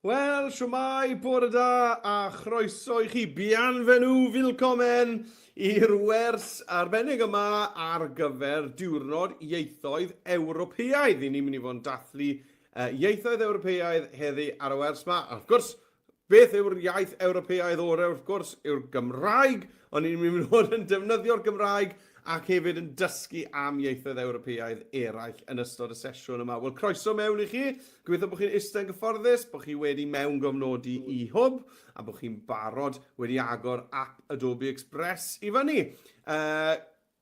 Wel, siwmai, bore da, a chroeso i chi. Bienvenue, willkommen i'r wers arbennig yma ar gyfer diwrnod ieithoedd Ewropeaidd. I ni'n mynd i fod yn dathlu ieithoedd Ewropeaidd heddi ar y wers yma. A wrth gwrs, beth yw'r iaith Ewropeaidd orau? Wrth gwrs, yw'r Gymraeg, ond ni'n mynd i fod yn defnyddio'r Gymraeg ac hefyd yn dysgu am ieithoedd Ewropeaidd eraill yn ystod y sesiwn yma. Wel, croeso mewn i chi. Gobeithio bod chi'n eistedd yn gyfforddus, bod chi wedi mewn gofnodi i hwb, a bod chi'n barod wedi agor app Adobe Express i fyny.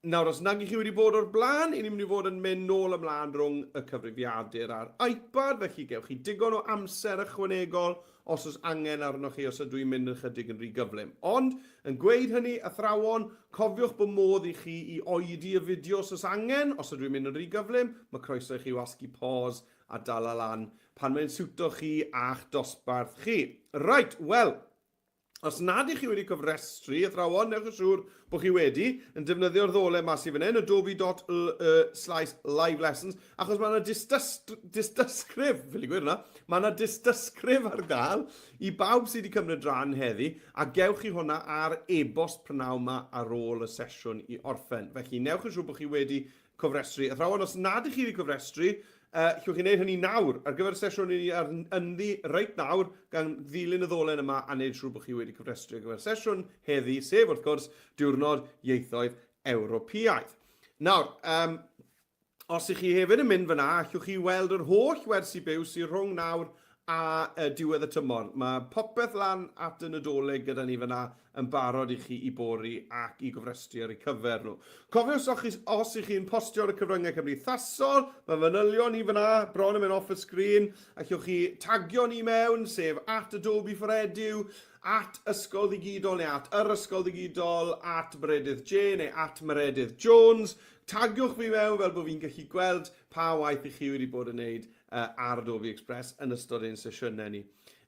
Nawr, os nag i chi wedi bod o'r blaen, i ni'n mynd i fod yn mynd nôl ymlaen rhwng y cyfrifiadur a'r iPad, felly gewch chi digon o amser ychwanegol os oes angen arnoch chi os ydw i'n mynd yn chydig yn rhy gyflym. Ond, yn gweud hynny, athrawon, cofiwch bod modd i chi i oedi y fideo os oes angen, os ydw i'n mynd yn rhy gyflym, mae croeso i chi wasgu pause a dal lan pan mae'n siwto chi a'ch dosbarth chi. Right, wel, os nad ych chi wedi cyfrestru, athrawon, newch yn siŵr bod chi wedi yn defnyddio'r ddolen mas i fan hyn, adobe.live lessons, achos mae yna dystysgrif, fel i gweud yna, mae yna dystysgrif ar gael i bawb sydd wedi cymryd rhan heddi, a gewch chi hwnna ar e-bost prynawn yma ar ôl y sesiwn i orffen. Felly, newch yn siŵr bod chi wedi cyfrestru. Athrawon, os nad ych chi wedi cyfrestru, llwch chi'n gwneud hynny nawr ar gyfer y sesiwn ni ar ynddi reit nawr gan ddilyn y ddolen yma a wneud siŵr bod chi wedi cyfrestru ar gyfer y sesiwn heddi, sef wrth gwrs diwrnod ieithoedd Ewropeaidd. Nawr, os ych chi hefyd yn mynd fyna, llwch chi weld yr holl wersi byw sy'n rhwng nawr a diwedd y tymor. Mae popeth lan at y Nadolig gyda ni fyna yn barod i chi i bori ac i gyfrestru ar eu cyfer nhw. Cofiwch os ych chi'n postio ar y cyfryngau cymdeithasol, mae fanylion ni fyna, bron yn mynd off y sgrin, a llwch chi tagio ni mewn, sef at Adobe for Edu, at Ysgol Ddigidol neu at yr Ysgol Ddigidol, at Meredydd J neu at Meredydd Jones. Tagiwch fi mewn fel bod fi'n gallu gweld pa waith i chi wedi bod yn wneud ar Adobe Express yn ystod ein sesiynau ni.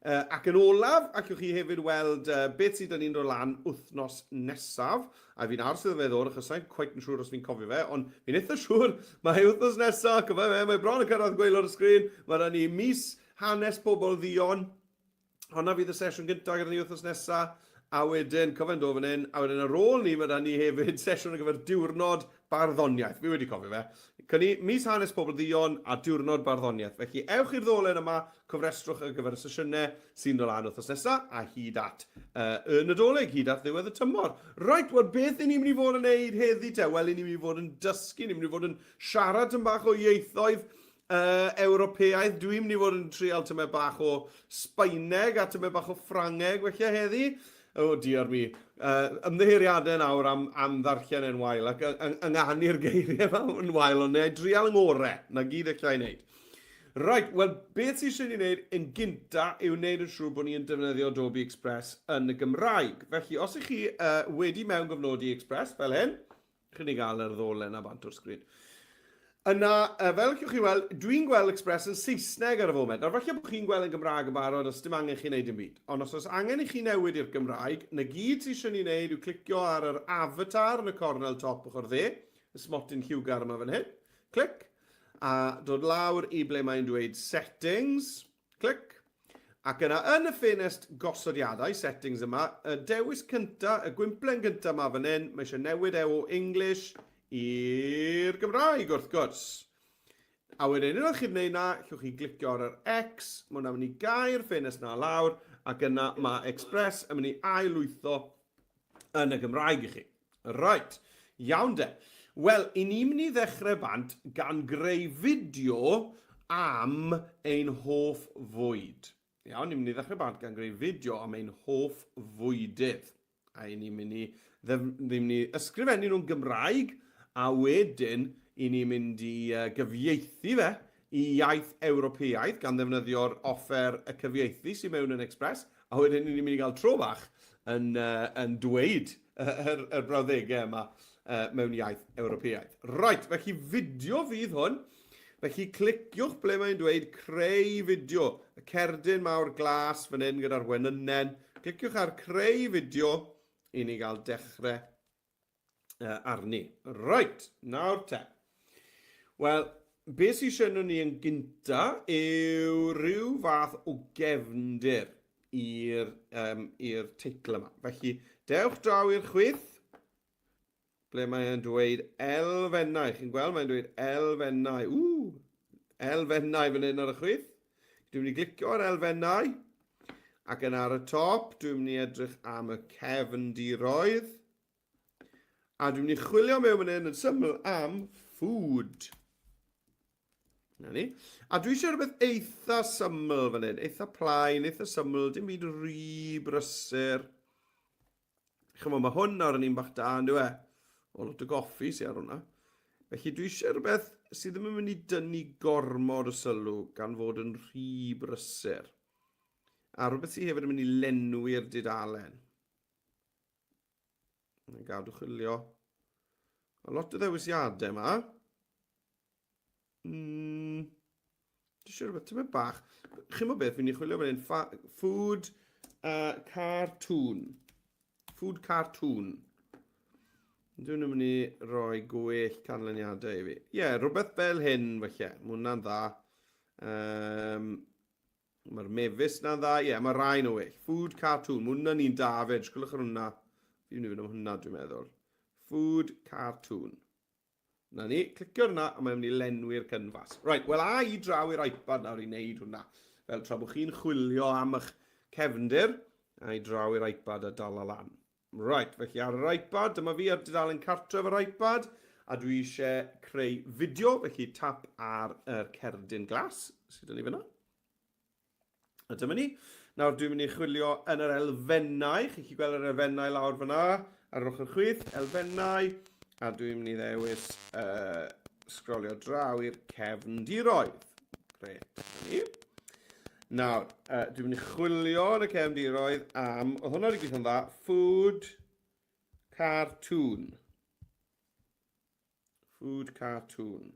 Ac yn olaf, allwch chi hefyd weld beth sydd yn un o'r lan wythnos nesaf, a fi'n ars iddo fe ddod, achos sa'n cweit yn siŵr os fi'n cofio fe, ond fi'n eitha siŵr mae wythnos nesaf, cofio fe, mae bron yn cyrraedd gweilod y sgrin, mae ni mis hanes pobl ddion, honna fydd y sesiwn gyntaf gyda ni wythnos nesaf, a wedyn, cofio'n dod fan hyn, a wedyn ar ôl ni, mae ni hefyd sesiwn ar gyfer diwrnod barddoniaeth. Fi wedi cofio fe. Cynni, mis hanes pobl ddion a diwrnod barddoniaeth. Felly, ewch i'r ddolen yma, cyfrestrwch ar gyfer y sesiynau sy'n dod lan wythnos nesaf, a hyd at y Nadolig, hyd at ddiwedd y tymor. Right, wel, beth i ni'n mynd i fod yn neud heddi te? Wel, i ni'n mynd i fod yn dysgu, ni'n mynd i fod yn siarad yn bach o ieithoedd Ewropeaidd. Dwi'n mynd i fod yn trial tymau bach o Sbaeneg a tymau bach o Ffrangeg, felly heddi. O, diar mi. Ymddeheiriadau nawr am ddarllen yn wael ac ynghanu'r geiriau yn wael, ond neu drial yng ngorau, na gyd eich ei wneud. Right, wel, beth sy'n eisiau ni wneud yn gynta yw wneud yn siŵr bod ni'n defnyddio Adobe Express yn y Gymraeg. Felly, os ych chi wedi mewn gofnodi Express, fel hyn, chi'n ei gael yr ddolen a bant o'r sgrin. Yna, fel ych chi weld, dwi'n gweld Express yn Saesneg ar y foment. Nawr, falle bod chi'n gweld yn Gymraeg yn barod os dim angen chi wneud yn byd. Ond os oes angen i chi newid i'r Gymraeg, na gyd sy'n eisiau ni wneud yw clicio ar yr avatar yn y cornel top ochr dde, y smotyn lliwgar yma fan hyn, clic, a dod lawr i ble mae'n dweud settings, clic, ac yna yn y ffenest gosodiadau, settings yma, y dewis cynta, y gwimplen cynta yma fan hyn, mae eisiau newid o English i'r Gymraeg wrth gwrs. A wedyn, unwaith chi'n gwneud na, llwch chi glicio ar yr X, mae hwnna'n mynd i gau'r ffenest na lawr, ac yna mae Express yn mynd i ailwytho yn y Gymraeg i chi. Right, iawn de. Wel, i ni'n mynd i ddechrau bant gan greu fideo am ein hoff fwyd. Iawn, ni'n mynd i ddechrau bant gan greu fideo am ein hoff fwydydd. A ni'n mynd i ysgrifennu nhw'n Gymraeg, a wedyn, i ni'n mynd i gyfieithu fe i iaith Ewropeaidd gan ddefnyddio'r offer y cyfieithu sy'n mewn yn Express, a wedyn ni'n mynd i gael tro bach yn dweud y brawddegau yma mewn iaith Ewropeaidd. Right, felly fideo fydd hwn, felly cliciwch ble mae'n dweud creu fideo, y cerdyn mawr glas fan hyn gyda'r wenynnen, cliciwch ar creu fideo i ni gael dechrau arni. Right, nawr te. Wel, beth sy'n siarad ni yn gynta yw rhyw fath o gefndir i'r teitl yma. Felly, dewch draw i'r chwith, ble mae'n dweud elfennau. Chi'n gweld mae'n dweud elfennau. Elfennau fan hyn ar y chwith. Dwi'n mynd i glicio ar elfennau. Ac yn ar y top, dwi'n mynd i edrych am y cefndiroedd. A dwi'n mynd i chwilio mewn fan hyn yn syml am food. Na ni. A dwi eisiau rhywbeth eitha syml fan hyn. Eitha plaen, eitha syml. Dim byd rhy brysur. Chymod, mae hwn ar yn un bach da, ynddo e? O lot o goffi sy'n ar hwnna. Felly dwi eisiau rhywbeth sydd ddim yn mynd i dynnu gormod o sylw gan fod yn rhy brysur. A rhywbeth sydd hefyd yn mynd i lenwi'r dudalen. Yn gadw chwilio. A lot o ddewisiadau yma. Dwi eisiau rhywbeth tymed bach. Chi'n mo beth, fi'n ei chwilio fan hyn. Food cartoon. Food cartoon. Dwi'n mynd i roi gwell canlyniadau i fi. Ie, rhywbeth fel hyn, felly. Mae hwnna'n dda. Mae'r mefus na'n dda. Ie, mae rhain o well. Food cartoon. Mae hwnna'n un da fed. Sgwylwch ar hwnna. Fi'n mynd am hwnna, dwi'n meddwl. Food cartoon. Na ni, clicio hwnna a mae'n mynd i lenwi'r canfas. Right, wel a i draw i'r iPad nawr i wneud hwnna. Fel tra bod chi'n chwilio am eich cefndir, a i draw i'r iPad a dal lan. Right, felly ar yr iPad, dyma fi ar dudalen cartref yr iPad, a dwi eisiau creu fideo, felly tap ar yr cerdyn glas, sydd yn ei fyna. A dyma ni. Nawr dwi'n mynd i chwilio yn yr elfennau, chi'n gweld yr elfennau lawr fyna, ar yr ochr chwith, elfennau, a dwi'n mynd i ddewis sgrolio draw i'r cefndiroedd. Gret. Nawr, dwi'n mynd i chwilio yn y cefndiroedd am, oedd hwnna wedi gweithio'n dda, food cartoon. Food cartoon.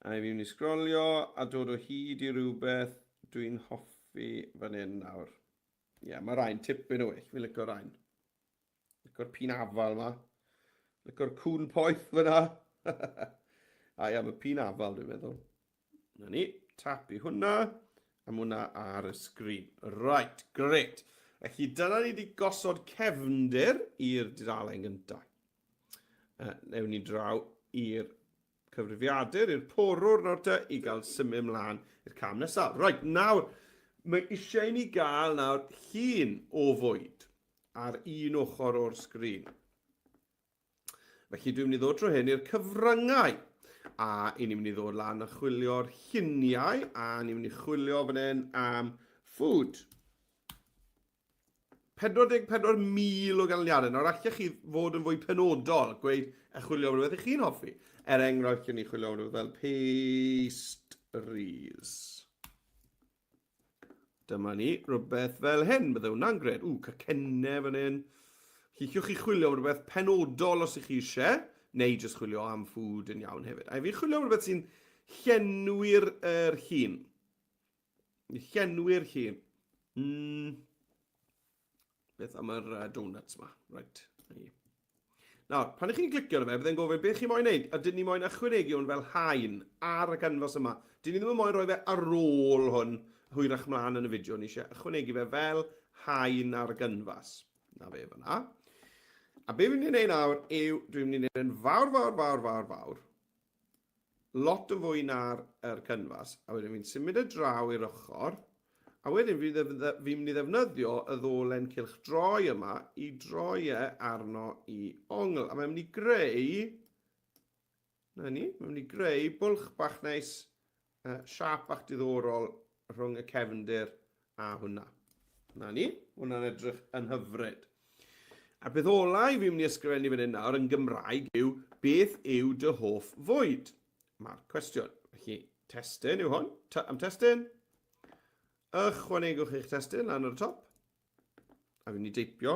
A fi'n mynd i sgrolio a dod o hyd i rhywbeth dwi'n hoffi fan hyn nawr. Ie, mae rhain tipyn o well, fi'n licio rhain. Licio'r pinafal yma. Licio'r cwn poeth fyna. A ia, mae pinafal dwi'n meddwl. Na ni, tap i hwnna. A hwnna ar y sgrin. Right, gret. Felly dyna ni wedi gosod cefndir i'r dudalen gyntaf. Newn ni draw i'r cyfrifiadur, i'r porwr nawr te, i gael symud ymlaen i'r cam nesaf. Right, nawr, mae eisiau ni gael nawr llun o fwyd ar un ochr o'r sgrin. Felly dwi'n mynd i ddod trwy hyn i'r cyfryngau. A i ni'n mynd i ddod lan a chwilio'r lluniau, a ni'n mynd i chwilio fan hyn am food. 44,000 o ganlyniadau. Nawr allech chi fod yn fwy penodol, gweud chwilio am rhywbeth i chi'n hoffi. Enghraifft, ni chwilio am rhywbeth fel pastries. Dyma ni, rhywbeth fel hyn, bydde hwnna'n gred. Cacennau fan hyn. Lliwch chi chwilio am rhywbeth penodol os ych chi eisiau, neu jyst chwilio am food yn iawn hefyd. A fi chwilio am rhywbeth sy'n llenwi'r llun. Llenwi'r llun. Beth am yr donuts yma. Right. Nawr, pan ych chi'n clicio ar fe, byddai'n gofyn beth chi moyn wneud. A dyn ni moyn ychwanegu hwn fel haen ar y canfas yma. Dyn ni ddim yn moyn rhoi fe ar ôl hwn hwyrach mlaen yn y fideo. Ni eisiau ychwanegu fe fel haen ar y canfas. Na fe fyna. A be fi'n gwneud nawr yw, dwi'n mynd i wneud yn fawr. Lot yn fwy na'r canfas. A wedyn fi'n symud y draw i'r ochr. A wedyn fi'n mynd i ddefnyddio y ddolen cylch droi yma i droi arno i ongl. A mae'n mynd i greu, mae'n mynd i greu bwlch bach neis, siap bach diddorol rhwng y cefndir a hwnna. Hwnna'n edrych yn hyfryd. A beth olau fi'n mynd i ysgrifennu fan hyn nawr yn Gymraeg yw, beth yw dy hoff fwyd? Mae'r cwestiwn. Felly, testyn yw hwn. Am testyn. Ychwanegwch eich testyn lan ar y top. A fi'n mynd i deipio.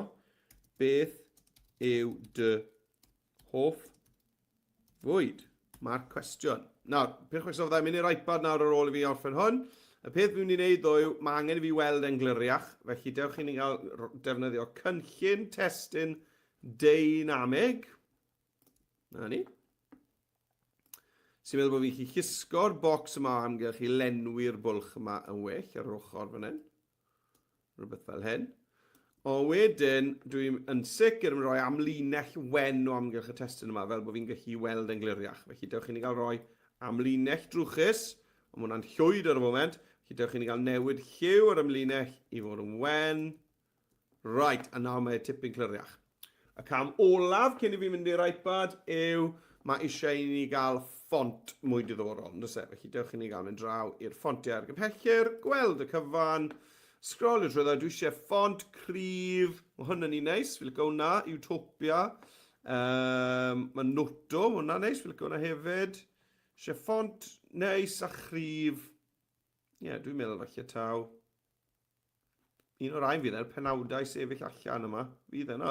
Beth yw dy hoff fwyd? Mae'r cwestiwn. Nawr, peth cwestiwn fyddai'n mynd i'r iPad nawr ar ôl i fi orffen hwn. Y peth fi'n mynd i wneud ddo yw, mae angen i fi weld e'n gliriach, felly dewch i ni gael defnyddio cynllun testyn dynamig. Na ni. Sy'n meddwl bod fi'n gallu llusgo'r bocs yma amgylch i lenwi'r bwlch yma yn well ar yr ochr fan hyn. Rhywbeth fel hyn. O wedyn, dwi'n yn sicr yn rhoi amlinell wen o amgylch y testyn yma fel bod fi'n gallu weld yn gliriach. Felly dewch i ni gael rhoi amlinell drwchus, ond mae hwnna'n llwyd ar y foment. Felly dewch i ni gael newid lliw ar amlinell i fod yn wen. Right, a nawr mae tipyn cliriach. Y cam olaf cyn i fi mynd i'r iPad yw mae eisiau i ni gael ffont mwy diddorol. Felly dewch i ni gael mynd draw i'r ffontiau argymhellyr, gweld y cyfan, sgrolio drwy dwi eisiau ffont cryf, mae hwnna'n ni neis, fi'n licio hwnna, Ewropeaidd, mae Noto, mae hwnna'n neis, fi'n licio hwnna hefyd, eisiau ffont neis a cryf, dwi'n meddwl falle taw, un o'r ein fydd e'r penawdau sefyll allan yma, fydd e'n.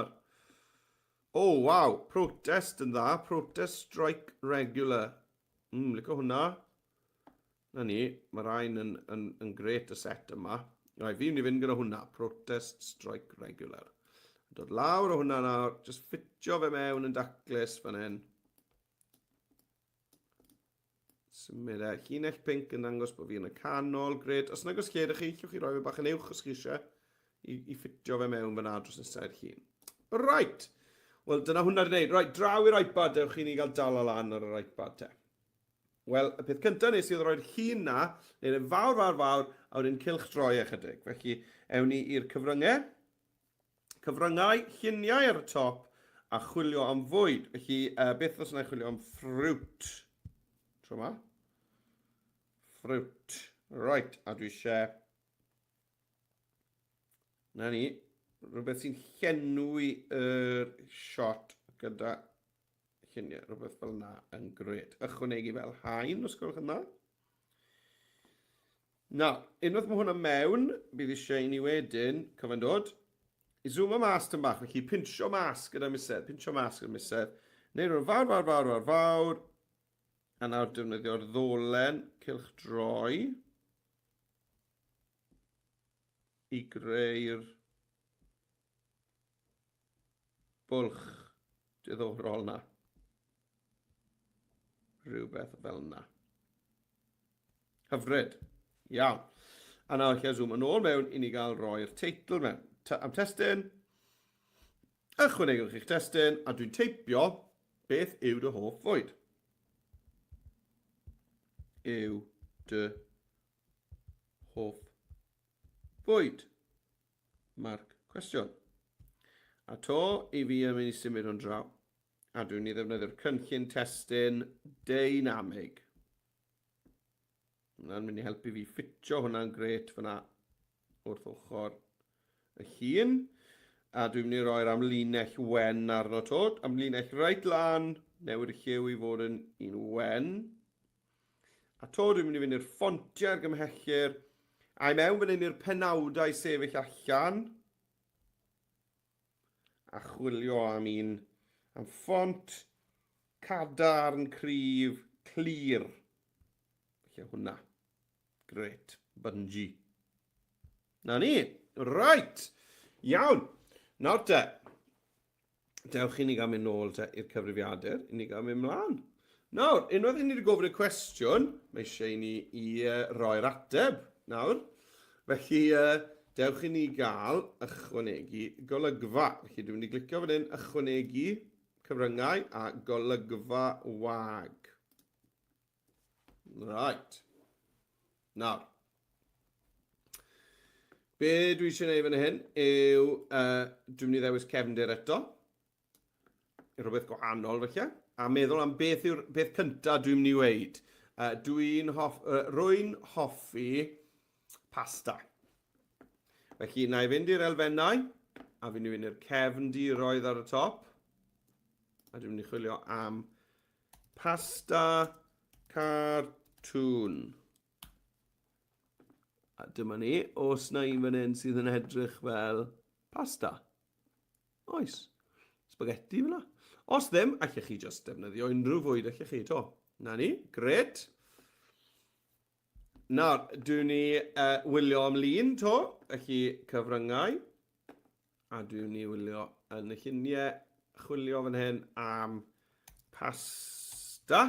Waw, protest yn dda, protest strike regular. Licio hwnna. Na ni, mae'r ein yn gret y set yma. Fi'n mynd gyda hwnna, protest strike regular. Dod lawr o hwnna nawr, just ffitio fe mewn yn daclus fan hyn. Symud llinell pink yn dangos bod fi yn y canol, gret. Os nag os lled chi, llwch chi roi fe bach yn uwch os chi eisiau i ffitio fe mewn fan adros nesau'r llun. Right. Wel, dyna hwnna wedi gwneud. Right, draw i'r iPad, dewch i ni gael dal lan ar yr iPad te. Wel, y peth cyntaf nes i oedd roi'r llun na, neu'n fawr, a wedyn cylch droi ychydig. Felly, ewn ni i'r cyfryngau. Cyfryngau, lluniau ar y top, a chwilio am fwyd. Felly, beth os yna chwilio am fruit. Tro yma. Fruit. Right, a dwi eisiau... Na ni. Rhywbeth sy'n llenwi yr shot gyda lluniau. Rhywbeth fel yna yn gred. Ychwanegu fel haen, os gwelwch yna. Nawr, unwaith mae hwnna mewn, bydd eisiau i ni wedyn, cyfan dod, i zoom o mas tyn bach. Felly, pinsio mas gyda misedd. Pinsio mas gyda misedd. Neu rhywun fawr. A nawr defnyddio'r ddolen, cylch droi. I greu'r bwlch diddorol na. Rhywbeth fel yna. Hyfryd. Iawn. A nawr lle zoom yn ôl mewn i ni gael roi'r teitl mewn. Am testyn. Ychwanegwch i'ch testyn. A dwi'n teipio beth yw dy hoff fwyd. Yw dy hoff fwyd. Marc cwestiwn. A to i fi yn mynd i symud o'n draw. A dwi'n i ddefnyddio'r cynllun testyn dynamig. Hwna'n mynd i helpu fi ffitio hwnna'n gret fyna wrth ochr y llun. A dwi'n mynd i roi'r amlinell wen arno to. Amlinell reit lan, newid y lliw i fod yn un wen. A to dwi'n mynd i fynd i'r ffontiau argymhellyr. A i mewn fan hyn i'r penawdau sefyll allan. A chwilio am un am ffont cadarn cryf clir. Felly hwnna. Gret. Bungee. Na ni. Right. Iawn. Nawr te. Dewch i ni gael mynd nôl te i'r cyfrifiadur. I ni gael mynd mlaen. Nawr, unwaith i ni wedi gofyn y cwestiwn, mae eisiau i ni roi'r ateb. Nawr. Felly, dewch i ni gael ychwanegu golygfa. Felly, dwi'n mynd i glicio fan hyn ychwanegu cyfryngau a golygfa wag. Right. Nawr. Be dwi eisiau gwneud fan hyn yw, dwi'n mynd i ddewis cefndir eto. Rhywbeth gwahanol felly. A meddwl am beth cyntaf dwi'n mynd i weid. Rwy'n hoffi pasta. Felly, na i fynd i'r elfennau, a fi'n mynd i'r cefndiroedd ar y top. A dwi'n mynd i chwilio am pasta cartoon. A dyma ni, os na un fan hyn sydd yn edrych fel pasta. Oes, spaghetti fyna. Os ddim, allech chi just defnyddio unrhyw fwyd allech chi to. Na ni, gret. Nawr, dwi'n ni wylio am lun to, felly cyfryngau. A dwi'n ni wylio yn y lluniau, chwilio fan hyn am pasta.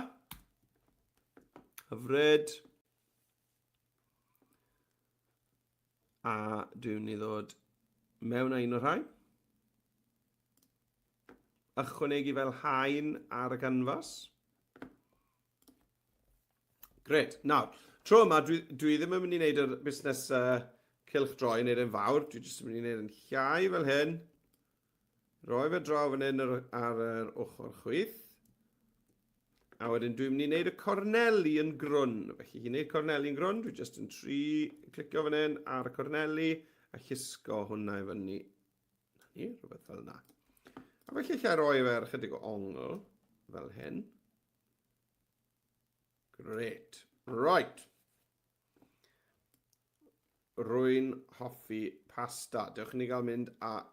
Hyfryd. A dwi'n mynd i ddod mewn â un o'r rhain. Ychwanegu fel haen ar y canfas. Gret. Nawr, tro yma, dwi ddim yn mynd i wneud y busnes cylchdroi yn ein fawr. Dwi jyst yn mynd i wneud yn llai fel hyn. Roi fe draw fan hyn ar yr ochr chwith. A wedyn dwi'n mynd i wneud y corneli yn grwn. Felly, i wneud corneli yn grwn, dwi jyst yn clicio fan hyn ar y corneli a llusgo hwnna i fyny. Rhywbeth fel yna. A felly lle roi fe ar chydig o ongl fel hyn. Gret. Right. Rwy'n hoffi pasta. Dewch i ni gael mynd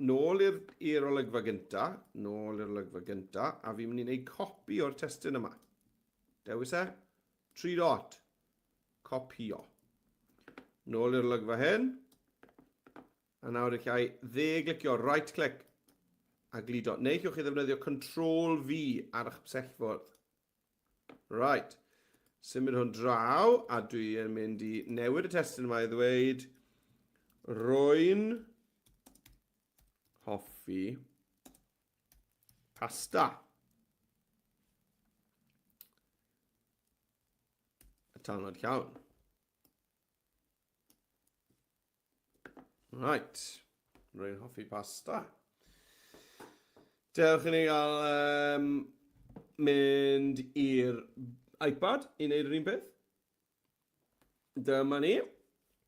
nôl i'r olygfa gynta. Nôl i'r olygfa gynta. A fi'n mynd i wneud copi o'r testyn yma. Dewis e. 3 dot. Copio. Nôl i'r olygfa hyn. A nawr eich ai glicio right click a gludo. Neu chi'ch chi ddefnyddio Control V ar eich psellfwrdd. Right. Symud hwn draw, a dwi yn mynd i newid y testyn yma i ddweud rwy'n hoffi pasta. Y talnod llawn. Right. Rwy'n hoffi pasta. Dewch i ni gael mynd i'r iPad i wneud yr un peth. Dyma ni.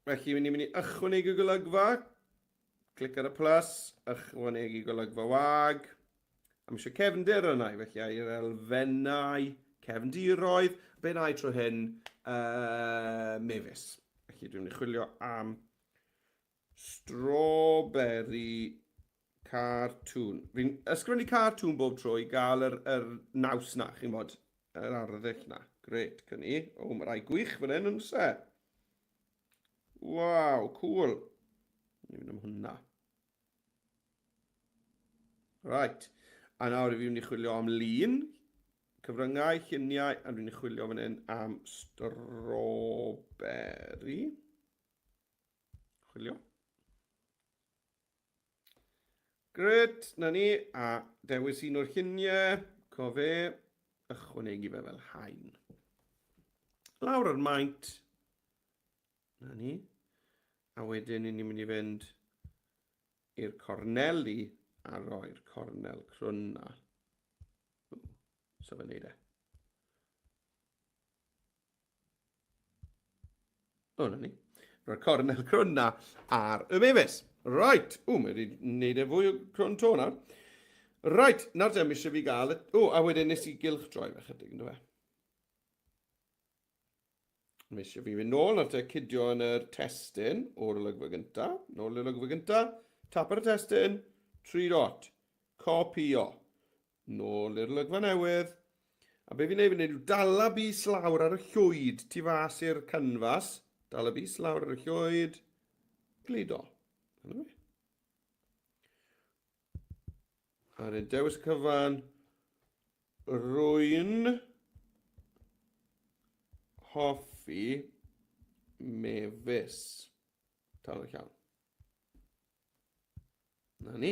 Felly, ni'n mynd i ychwanegu golygfa. Clic ar y plus. Ychwanegu golygfa wag. A mi eisiau cefndir yna. Felly, i'r elfennau, cefndiroedd. Be na i tro hyn? Mefus. Felly, dwi'n mynd i chwilio am strawberry cartoon. Fi'n ysgrifennu cartoon bob tro i gael yr naws na, chi'n bod. Yr arddull na. Gret, cynni. O, mae rai gwych fan hyn yn se. Waw, cool. Ni'n mynd am hwnna. Right. A nawr fi'n mynd i chwilio am lun. Cyfryngau, lluniau, a dwi'n mynd i chwilio fan hyn am strawberry. Chwilio. Gret, na ni. A dewis un o'r lluniau. Cofe. Ychwanegu fe fel haen. Lawr ar maint. Na ni. A wedyn ni'n mynd i fynd i'r corneli a roi'r cornel crwn na. So fe'n neud e. O, na ni. Roi'r cornel crwn na ar y mefus. Right. Mae wedi neud e fwy o crwn to nawr. Right, nawr dem eisiau fi gael... a wedyn nes I gylchdroi fe chydig, ynddo fe. Mae eisiau fi fynd nôl, nawr te cydio yn yr testyn o'r olygfa gynta. Nôl i'r olygfa gynta. Tap ar y testyn. 3 dot. Copio. Nôl i'r olygfa newydd. A be fi'n neud yw dala bus lawr ar y llwyd tu fas i'r canfas. Dala bus lawr ar y llwyd. Gludo. Hynny fi. A rydyn dewis y cyfan, rwy'n hoffi mefus. Tal y llawn. Na ni.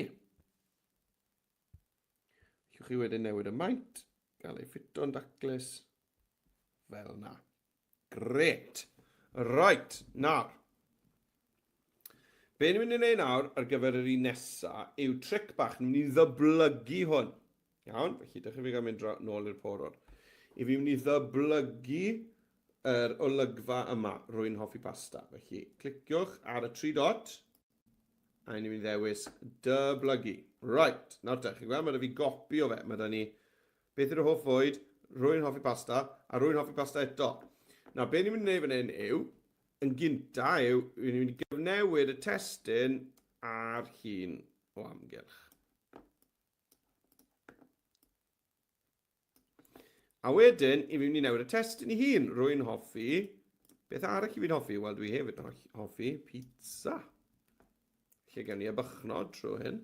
Llwch chi wedyn newid y maint, gael ei ffito'n daclus fel na. Gret. Right, nawr. Be ni'n mynd i wneud nawr ar gyfer yr un nesa yw tric bach, ni'n mynd i ddyblygu hwn. Iawn, felly dechrau fi gael mynd nôl i'r poror. I fi mynd i ddyblygu yr olygfa yma, rwy'n hoffi pasta. Felly, cliciwch ar y 3 dot, a ni'n mynd i ddewis dyblygu. Right, nawr te, chi'n gweld, mae da fi gopi o fe. Mae da ni, beth yw'r hoff fwyd, rwy'n hoffi pasta, a rwy'n hoffi pasta eto. Nawr, be ni'n mynd i wneud fan hyn yw, yn gynta yw, ni'n mynd i gyfnewid y testyn ar llun o amgylch. A wedyn, i fi mynd i newid y testyn I hun. Rwy'n hoffi, beth arall I fi'n hoffi? Wel, dwi hefyd yn hoffi pizza. Lle gen I y bychnod trwy hyn.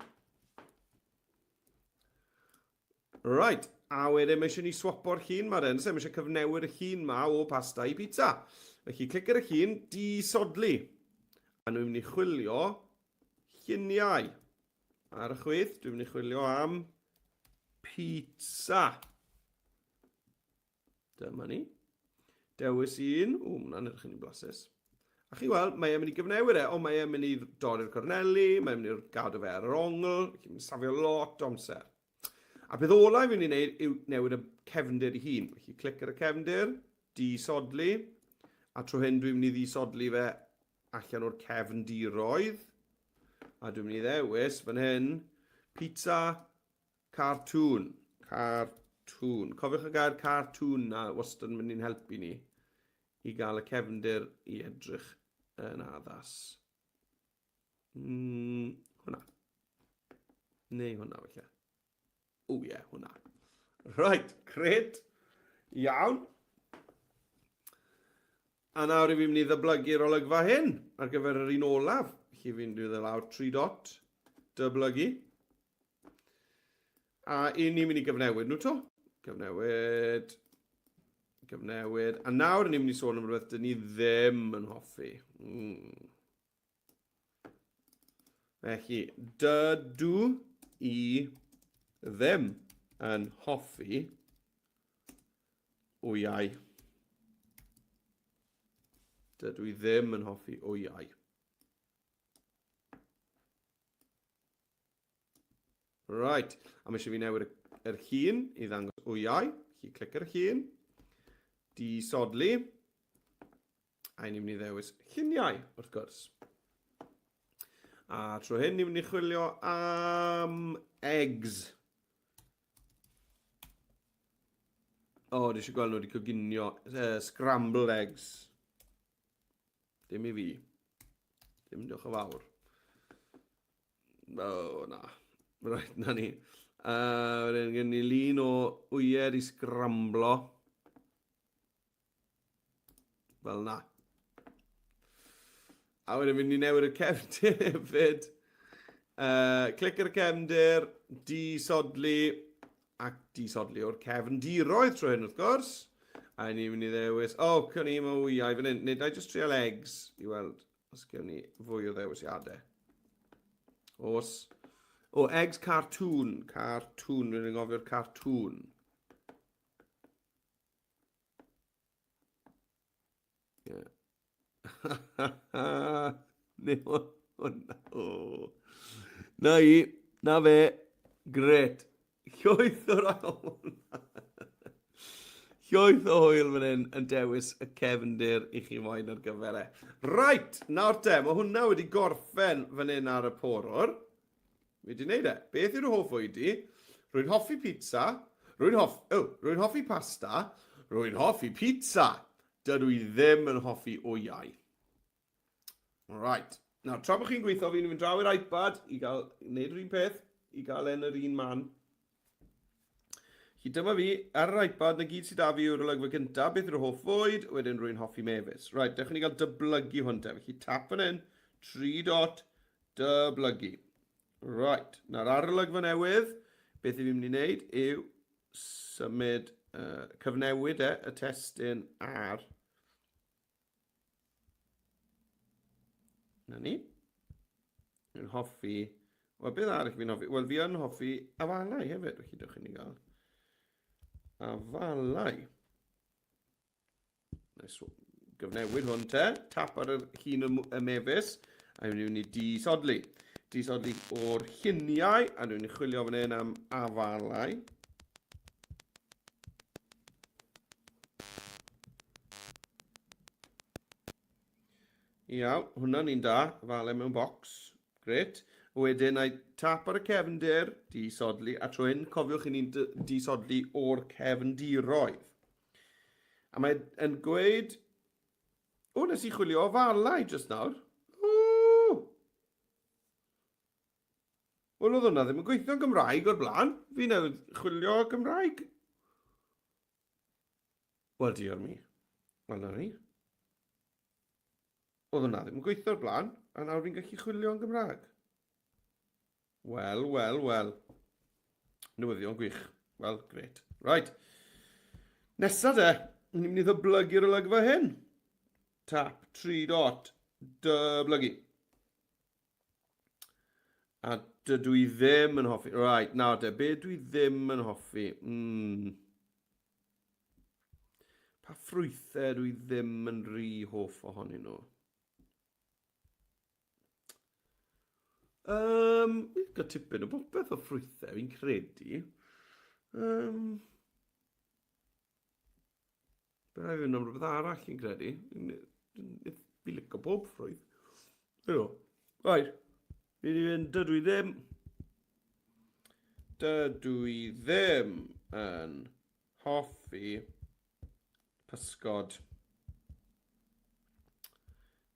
Right, A wedyn mae eisiau ni swapo'r llun ma dyn, so mae eisiau cyfnewid y llun ma o pasta i pizza. Felly, clic ar y llun, disodli. A nhw'n mynd i chwilio lluniau. Ar y chwith, dwi'n mynd i chwilio am pizza. Dyma ni. Dewis un. Hwna'n edrych yn ei blasus. A chi weld, mae e'n mynd i gyfnewid e, ond mae e'n mynd i dorri'r corneli, mae'n mynd i gadw fe ar yr ongl, mae'n mynd i safio lot o amser. A beth ola fi'n mynd i wneud yw newid y cefndir i hun. Felly, clic ar y cefndir, disodli, a tro hyn dwi'n mynd i ddisodli fe allan o'r cefndiroedd. A dwi'n mynd i ddewis fan hyn, pizza, cartoon. Cartoon. Cofiwch y gair cartoon na wastad yn mynd i'n helpu ni i gael y cefndir i edrych yn addas. Hwna. Neu hwna felly. O ie, hwna. Right, gret. Iawn. A nawr i fi'n mynd i ddyblygu'r olygfa hyn ar gyfer yr un olaf. Felly fi'n dweud lawr 3 dot, dyblygu. A un ni'n mynd i gyfnewid nhw to. Gyfnewid. A nawr ni'n mynd i sôn am rhywbeth dyn ni ddim yn hoffi. Felly, dydw i ddim yn hoffi wyau. Dydw i ddim yn hoffi wyau. Right, a mae eisiau fi newid yr llun i ddangos wyau. Felly, clic ar y llun. Disodli. A ni'n mynd i ddewis lluniau, wrth gwrs. A tro hyn, ni'n mynd i chwilio am eggs. O, dwi eisiau gweld nhw wedi coginio scrambled eggs. Dim i fi. Dim diolch yn fawr. O, na. Right, na ni. Wedyn gen ni lun o wyed i sgramblo. Fel na. A wedyn mynd i newid y cefndir hefyd. Clic ar y cefndir, disodli, ac disodli o'r cefndiroedd trwy hyn wrth gwrs. A ni'n mynd i ddewis, cawn ni yma wyau fan hyn. Nid I just trial eggs i weld os gawn ni fwy o ddewisiadau. Eggs cartoon. Cartoon, rwy'n gofio'r cartoon. Na fe, gret. Llwyth o hwyl fan hyn yn dewis y cefndir i chi moyn ar gyfer e. Right, nawr te, mae hwnna wedi gorffen fan hyn ar y porwr. Wedi wneud e. Beth yw'r hoff oedi? Rwy'n hoffi pizza. Rwy'n hoffi pasta. Rwy'n hoffi pizza. Dydw i ddim yn hoffi wyau. Right. Nawr, tra bod chi'n gweithio, fi'n mynd draw i'r iPad i gael, wneud yr un peth, i gael yn yr un man. Felly dyma fi, ar yr iPad, na gyd sydd â fi yw'r olygfa gyntaf, beth yw'r hoff fwyd, wedyn rwy'n hoffi mefus. Right, dechrau ni gael dyblygu hwnta. Felly tap yn hyn, 3 dot, dyblygu. Right, nawr ar yr olygfa newydd, beth i fi'n mynd i wneud yw symud, cyfnewid y testyn ar. Na ni. Fi'n hoffi. Wel, beth arall fi'n hoffi? Wel, fi yn hoffi afalau hefyd. Felly, dewch i ni gael. Afalau. Gyfnewid hwn te. Tap ar yr llun y mefus. A fi'n mynd i disodli. Disodli o'r lluniau. A dwi'n chwilio fan hyn am afalau. Iawn, hwnna'n un da, falle mewn bocs, gret. Wedyn, I tap ar y cefndir, disodli, a trwy hyn, cofiwch i ni'n disodli o'r cefndiroedd. A mae'n gweud, nes i chwilio o falau just nawr. Wel, oedd hwnna ddim yn gweithio'n Gymraeg o'r blaen. Fi newid chwilio Gymraeg. Wel, diolch mi. Wel, na ni. Oedd hwnna ddim yn gweithio'r blaen, a nawr fi'n gallu chwilio yn Gymraeg. Wel. Newyddion gwych. Wel, gret. Right. Nesa de, ni'n mynd i ddoblygu'r olygfa hyn. Tap, 3 dot, dyblygu. A dydw i ddim yn hoffi. Right, nawr de, be dwi ddim yn hoffi? Pa ffrwythau dwi ddim yn rhy hoff ohonyn nhw? Ga tipyn o bopeth o ffrwythau, fi'n credu. Bydd rhaid fynd am rhywbeth arall fi'n credu. Fi'n licio bob ffrwyth. Right. Fi'n fynd, dydw i ddim. Dydw i ddim yn hoffi pysgod.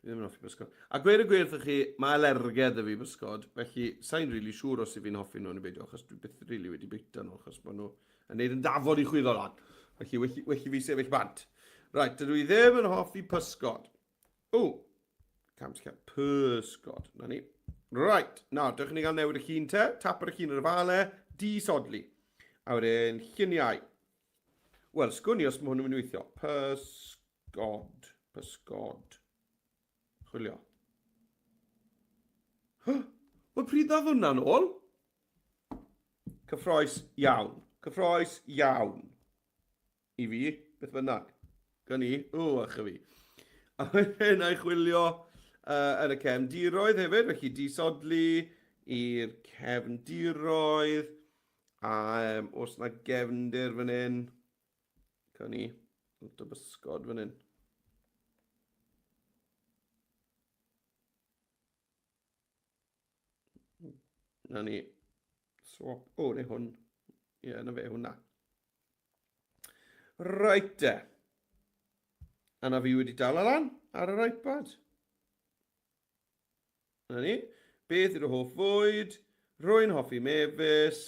Dwi ddim yn hoffi pysgod. A gweud y gwir chi, mae alergedd y fi pysgod, felly sa'n rili siŵr os i fi'n hoffi nhw'n i beidio, achos dwi byth rili wedi bwyta nhw, achos maen nhw yn neud yn dafod i chwyddo lan. Felly, welly fi sefyll bant. Right, dydw i ddim yn hoffi pysgod. Pysgod, na ni. Right, nawr, dewch ni gael newid y llun te, tap ar y llun ar y fale, disodli. A wedyn, lluniau. Wel, sgwni os mae hwn yn mynd i weithio. Pysgod. Chwilio. Wel, pryd ddath hwnna'n ôl? Cyffroes iawn. I fi, beth bynnag. Gan i, ach y fi. A wedyn, a'i chwilio yn y cefndiroedd hefyd, felly disodli i'r cefndiroedd. A os yna gefndir fan hyn, gan i, dy bysgod fan hyn. Na ni, swap, neu hwn. Ie, na fe, hwnna. Right de. A na fi wedi dal lan ar yr iPad. Na ni, beth yw'r hoff fwyd? Rwy'n hoffi mefus,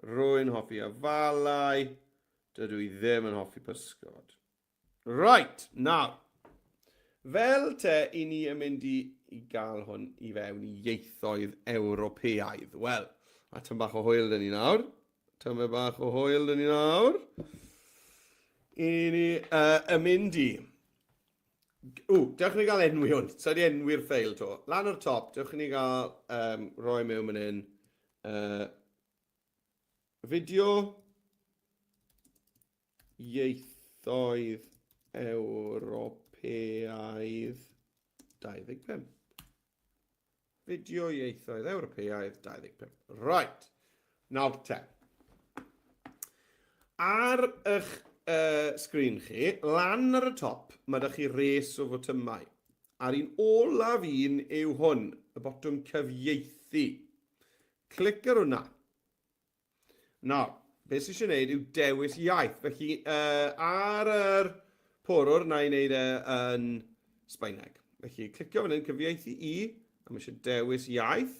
rwy'n hoffi afalau, dydw i ddim yn hoffi pysgod. Right, nawr. Fel te, i ni yn mynd i gael hwn i fewn i ieithoedd Ewropeaidd. Wel, a tym bach o hwyl dyn ni nawr. I ni yn mynd i. Dewch ni gael enwi hwn. Sa di enwi'r ffeil to. Lan o'r top, dewch ni gael roi mewn yn hyn. Fideo ieithoedd Ewropeaidd 25. Fideo ieithoedd Ewropeaidd 25. Right. Nawr te. Ar eich sgrin chi, lan ar y top, mae ydych chi res o fotymau. A'r un olaf un yw hwn, y botwm cyfieithu. Clic ar hwnna. Nawr, beth sydd eisiau gwneud yw dewis iaith. Felly, ar yr porwr, na i wneud yn Sbaeneg. Felly, clicio fan hyn, cyfieithu i, a mae eisiau dewis iaith.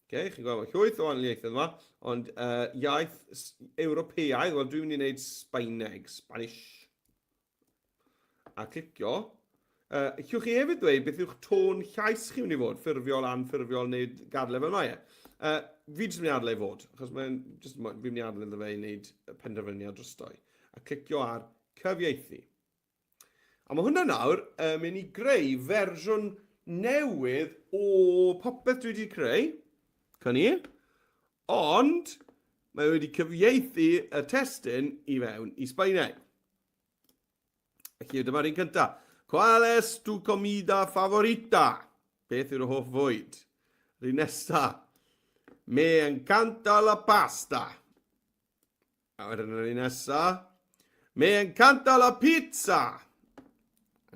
Chi'n gweld, mae llwyth o ieithoedd yma, ond iaith Ewropeaidd, wel dwi'n mynd i wneud Sbaeneg, Spanish. A clicio. Llwch chi hefyd dweud beth yw'ch tôn llais chi'n mynd i fod, ffurfiol, anffurfiol, neu gadle fel mae e. Fi jyst mynd i adle i fod, achos fi'n mynd i adle iddo fe i wneud penderfyniad drostoi. A clicio ar cyfieithu. A mae hwnna nawr mynd i greu fersiwn newydd o popeth dwi wedi creu. Can i? Ond, mae wedi cyfieithu y testyn i fewn i Sbaeneg. Felly, dyma'r un cyntaf. Qual es tu comida favorita? Beth yw'r hoff fwyd? Rydyn nesa. Me encanta la pasta. A wedyn yr un nesa. Me encanta la pizza.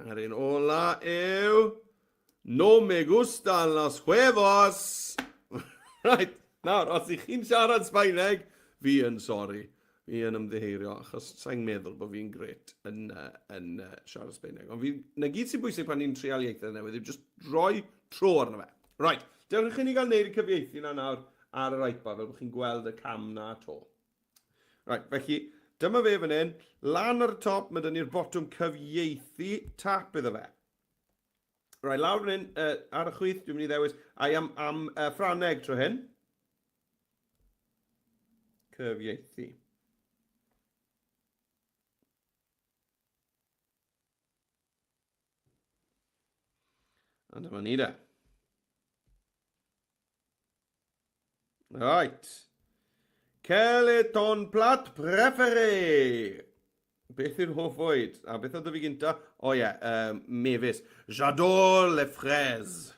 Yr un ola yw. No me gustan los huevos. Right, nawr, os ych chi'n siarad Sbaeneg, fi yn sori. Fi yn ymddiheurio, achos sa'n meddwl bod fi'n gret yn siarad Sbaeneg. Ond na gyd sy'n bwysig pan ni'n trial ieithoedd newydd, yw just rhoi tro arno fe. Right, dewch chi ni gael neud y cyfieithu na nawr ar yr iPad, fel bod chi'n gweld y cam na to. Right, felly, dyma fe fan hyn. Lan ar y top, mae dyn ni'r botwm cyfieithu, tap iddo fe. Right, lawr fan hyn, ar y chwith, dwi'n mynd i ddewis, a am Ffraneg tro hyn. Cyfieithu. A dyma ni de. Right. Quel est ton plat préféré? Beth yw'r hoff fwyd? A beth oedd y fi gynta? O ie, mefus. J'adore les fraises.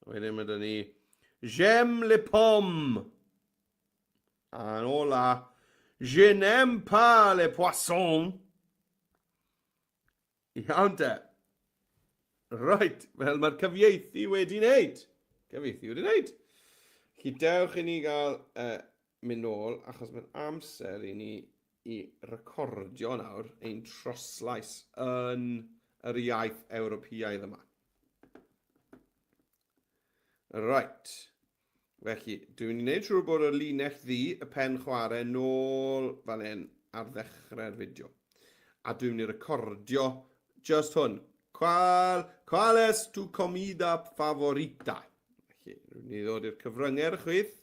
Wedyn mae dyn ni. J'aime les pommes. A ola. Je n'aime pas les poissons. Iawn te. Right, wel mae'r cyfieithu wedi wneud. Cyfieithu wedi wneud. Chi dewch i ni gael mynd nôl, achos mae'n amser i ni i recordio nawr ein troslais yn yr iaith Ewropeaidd yma. Right. Felly, dwi'n gwneud siŵr bod y linell ddi, y pen chwarae, nôl fan hyn ar ddechrau'r fideo. A dwi'n mynd i recordio just hwn. Qual es tu comida favorita? Felly, dwi'n mynd i ddod i'r cyfryngau chwith.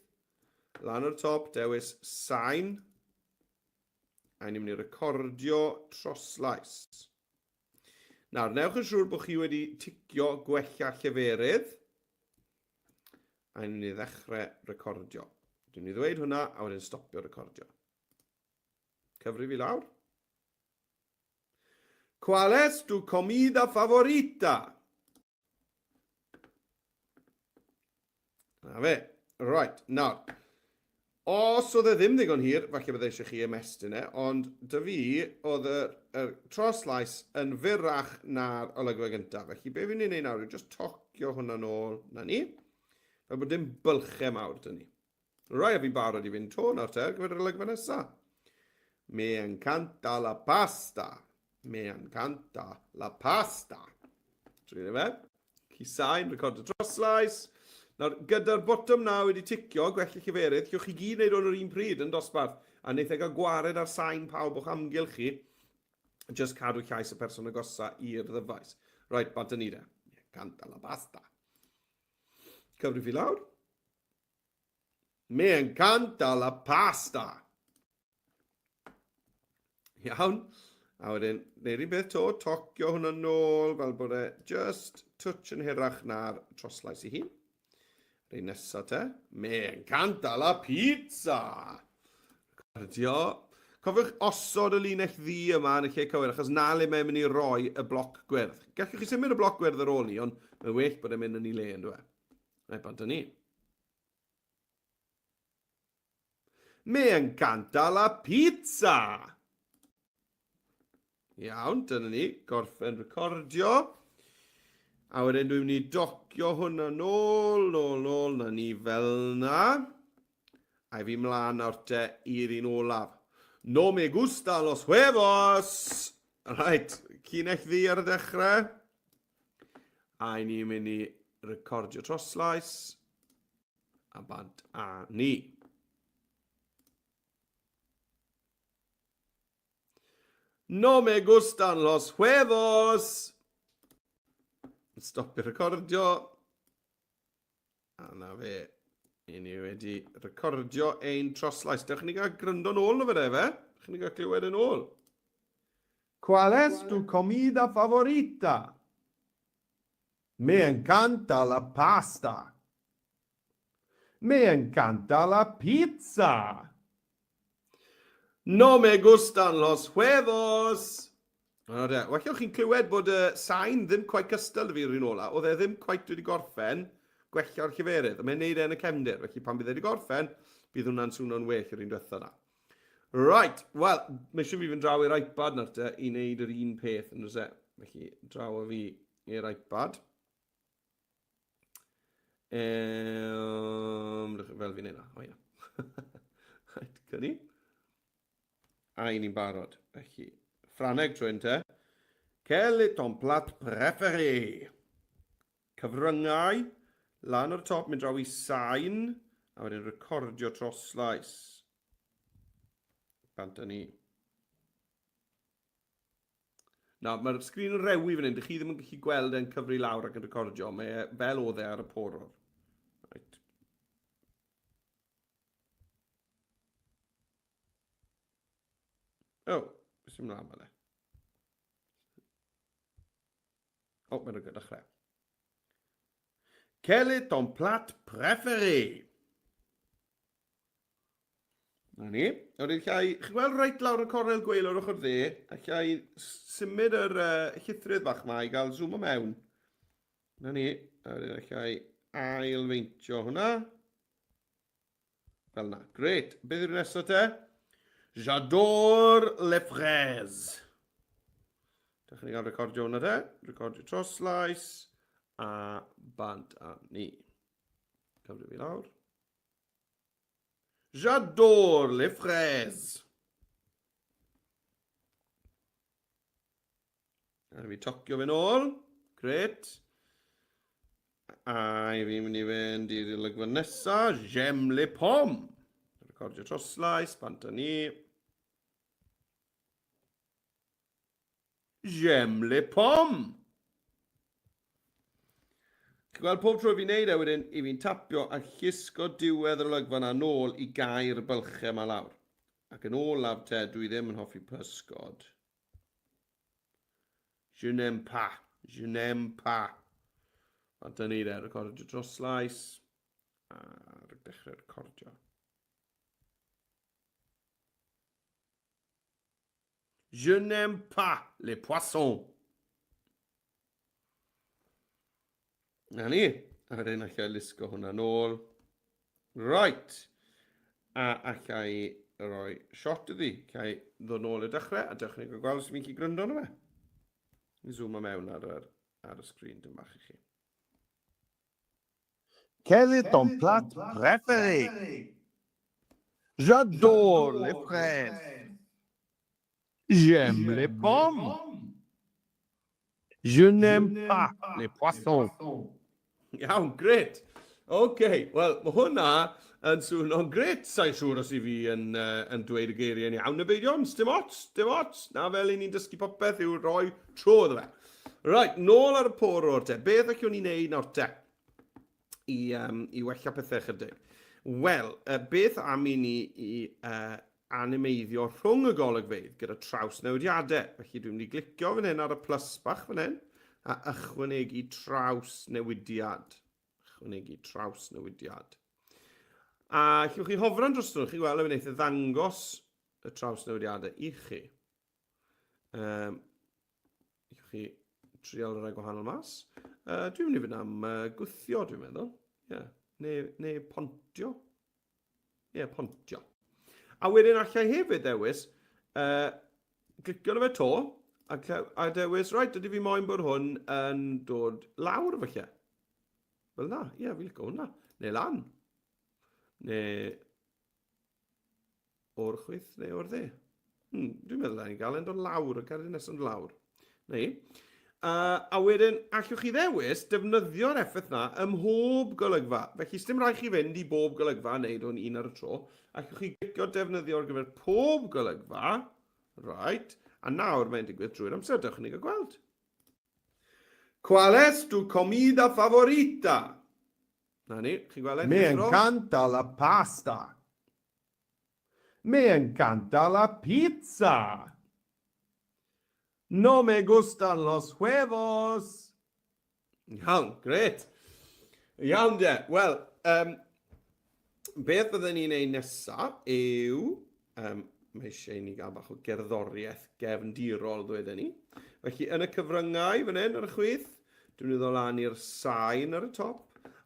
Lan o'r top, dewis sain. A ni'n mynd i recordio troslais. Nawr, newch yn siŵr bod chi wedi ticio gwella lleferydd. A ni'n mynd i ddechrau recordio. Dwi'n mynd i ddweud hwnna a wedyn stopio recordio. Cyfri fi lawr. Qual es tu comida favorita? Na fe. Right, nawr. Os oedd e ddim ddigon hir, falle bydde eisiau chi ymestyn ond dy fi oedd y troslais yn fyrrach na'r olygfa gyntaf. Felly be fi'n ei wneud nawr yw just tocio hwnna nôl na ni. Fel bod dim bylchau mawr dyn ni. Rai a fi'n barod i fynd to nawr te, gyda'r olygfa nesaf. Me encanta la pasta. Me encanta la pasta. Trwy'n ei fe. Cisain, recordio troslais. Nawr, gyda'r bottom na wedi ticio, gwella lleferydd, llwch chi gyd wneud o'n yr un pryd yn dosbarth, a wneud e gael gwared ar sain pawb o'ch amgylch chi, just cadw llais y person agosa i'r ddyfais. Right, bant ni de. Canta la pasta. Cyfri fi lawr. Me encanta la pasta. Iawn. A wedyn, neud un beth to, tocio hwnna nôl, fel bod e just touch yn hirach na'r troslais i hun. Rhaid nesaf te. Me encanta la pizza. Recordio. Cofiwch osod y linell ddi yma yn y lle cywir, achos na le mae'n mynd i roi y bloc gwyrdd. Gallwch chi symud y bloc gwyrdd ar ôl ni, ond mae'n well bod e'n mynd yn ei le yn dwi. Rhaid bant ni. Me encanta la pizza. Iawn, dyna ni. Gorffen recordio. A wedyn dwi'n mynd i docio hwnna nôl, na ni fel na. A fi mlaen nawr te i'r un olaf. No me gustan los huevos! Right, cinell ddi ar y dechrau. A ni'n mynd i recordio troslais. A bant a ni. No me gustan los huevos! Stopio recordio. A na fe. I ni wedi recordio ein troslais. Dewch ni gael gryndo nôl na fe. Dewch ni gael clywed yn ôl. Qual es tu comida favorita? Me encanta la pasta. Me encanta la pizza. No me gustan los huevos. Wallwch chi'n clywed bod y sain ddim quite cystal fi rhywun ola. Oedd e ddim quite wedi gorffen gwella'r lleferydd. Mae'n neud e yn y cefndir. Felly pan bydd e wedi gorffen, bydd hwnna'n swnio'n well yr un diwetha na. Right, wel, mae eisiau fi fynd draw i'r iPad nawr te i wneud yr un peth yn ose. Felly, draw o fi i'r iPad. Fel fi'n neud na, o ia. Right, gynnu. A i ni'n barod. Felly, Ffraneg trwy'n te. Quel est ton plat préféré? Cyfryngau. Lan o'r top, mynd draw i sain. A wedyn recordio troslais. Bant ni. Nawr, mae'r sgrin yn rewi fan hyn. Dych chi ddim yn gallu gweld e'n cyfri lawr ac yn recordio. Mae fel oedd e ar y poror. Right. O, beth sy'n mlaen fan e? O, mae'n rhywbeth dechrau. Quel est ton plat préféré? Na ni. Oedden chi gweld reit lawr y cornel gweil o'r ochr dde, a chi symud yr llithrydd bach ma i gael zoom o mewn. Na ni. Oedden chi ailfeintio hwnna. Fel na. Gret. Beth yw'r nesaf te? J'adore les fraises. Dechrau ni gael recordio hwnna te. Recordio troslais. A bant a ni. Cyfri fi lawr. J'adore les fraises. A fi tocio fe'n ôl. Gret. A fi'n mynd i fynd i'r olygfa nesaf. J'aime les pommes. Recordio troslais, bant a ni. J'aime les pommes. Chi'n gweld pob tro fi'n neud e wedyn i fi'n tapio a llusgo diwedd yr olygfa yna nôl i gair bylchau yma lawr. Ac yn olaf te, dwi ddim yn hoffi pysgod. Je n'aime pas. Je n'aime pas. A dyna ni de, recordio troslais. A dechrau recordio. Je n'aime pas les poissons. Na ni. A wedyn allai lusgo hwnna nôl. Right. A allai roi shot iddi. Allai ddod nôl i dechrau a dechrau ni gweld os fi'n gallu gryndo na fe. Ni zoom mewn ar y sgrin dim bach i chi. Quel est ton plat préféré? J'adore les fraises. J'aime les pommes. Je n'aime pas les poissons. Iawn, gret. OK, wel, mae hwnna yn swnio'n gret. Sa'n siŵr os i fi yn dweud y geiriau yn iawn. Na beidion, dim ots. Na fel i ni'n dysgu popeth yw roi tro iddo fe. Right, nôl ar y por o'r te. Beth allwn ni'n neud nawr te? I wella pethau chydig. Wel, beth am i ni i animeiddio rhwng y golygfeydd gyda trawsnewidiadau. Felly dwi'n mynd i glicio fan hyn ar y plus bach fan hyn a ychwanegu trawsnewidiad. A llwch chi hofran dros nhw, chi gweld y wneud ddangos y trawsnewidiadau i chi. Llwch chi trial y rai gwahanol mas. Dwi'n mynd i fynd am gwthio, dwi'n meddwl. Neu pontio. Pontio. A wedyn allai hefyd dewis, glicio na fe to, a dewis, rhaid, ydy fi moyn bod hwn yn dod lawr falle. Fel na, fi'n licio hwnna. Neu lan. Neu o'r chwyth, neu o'r dde. Dwi'n meddwl da ni'n gael yn dod lawr, y gerdyn nesaf yn lawr. Neu. A wedyn, allwch chi ddewis defnyddio'r effaith na ym mhob golygfa. Felly, sdim rhaid chi fynd i bob golygfa, neud hwn un ar y tro. Allwch chi glicio defnyddio ar gyfer pob golygfa. Right. A nawr mae'n digwydd drwy'r amser, dewch ni gael gweld. Qual es tu comida favorita? Na ni, chi gweld Me encanta la pasta. Me encanta la pizza. No me gustan los huevos. Iawn, gret. Iawn de. Wel, beth byddwn ni'n ei nesaf yw, mae eisiau ni gael bach o gerddoriaeth gefndirol ddwedyn ni. Felly, yn y cyfryngau fan hyn ar y chwith, dwi'n mynd i ddod lan i'r sain ar y top,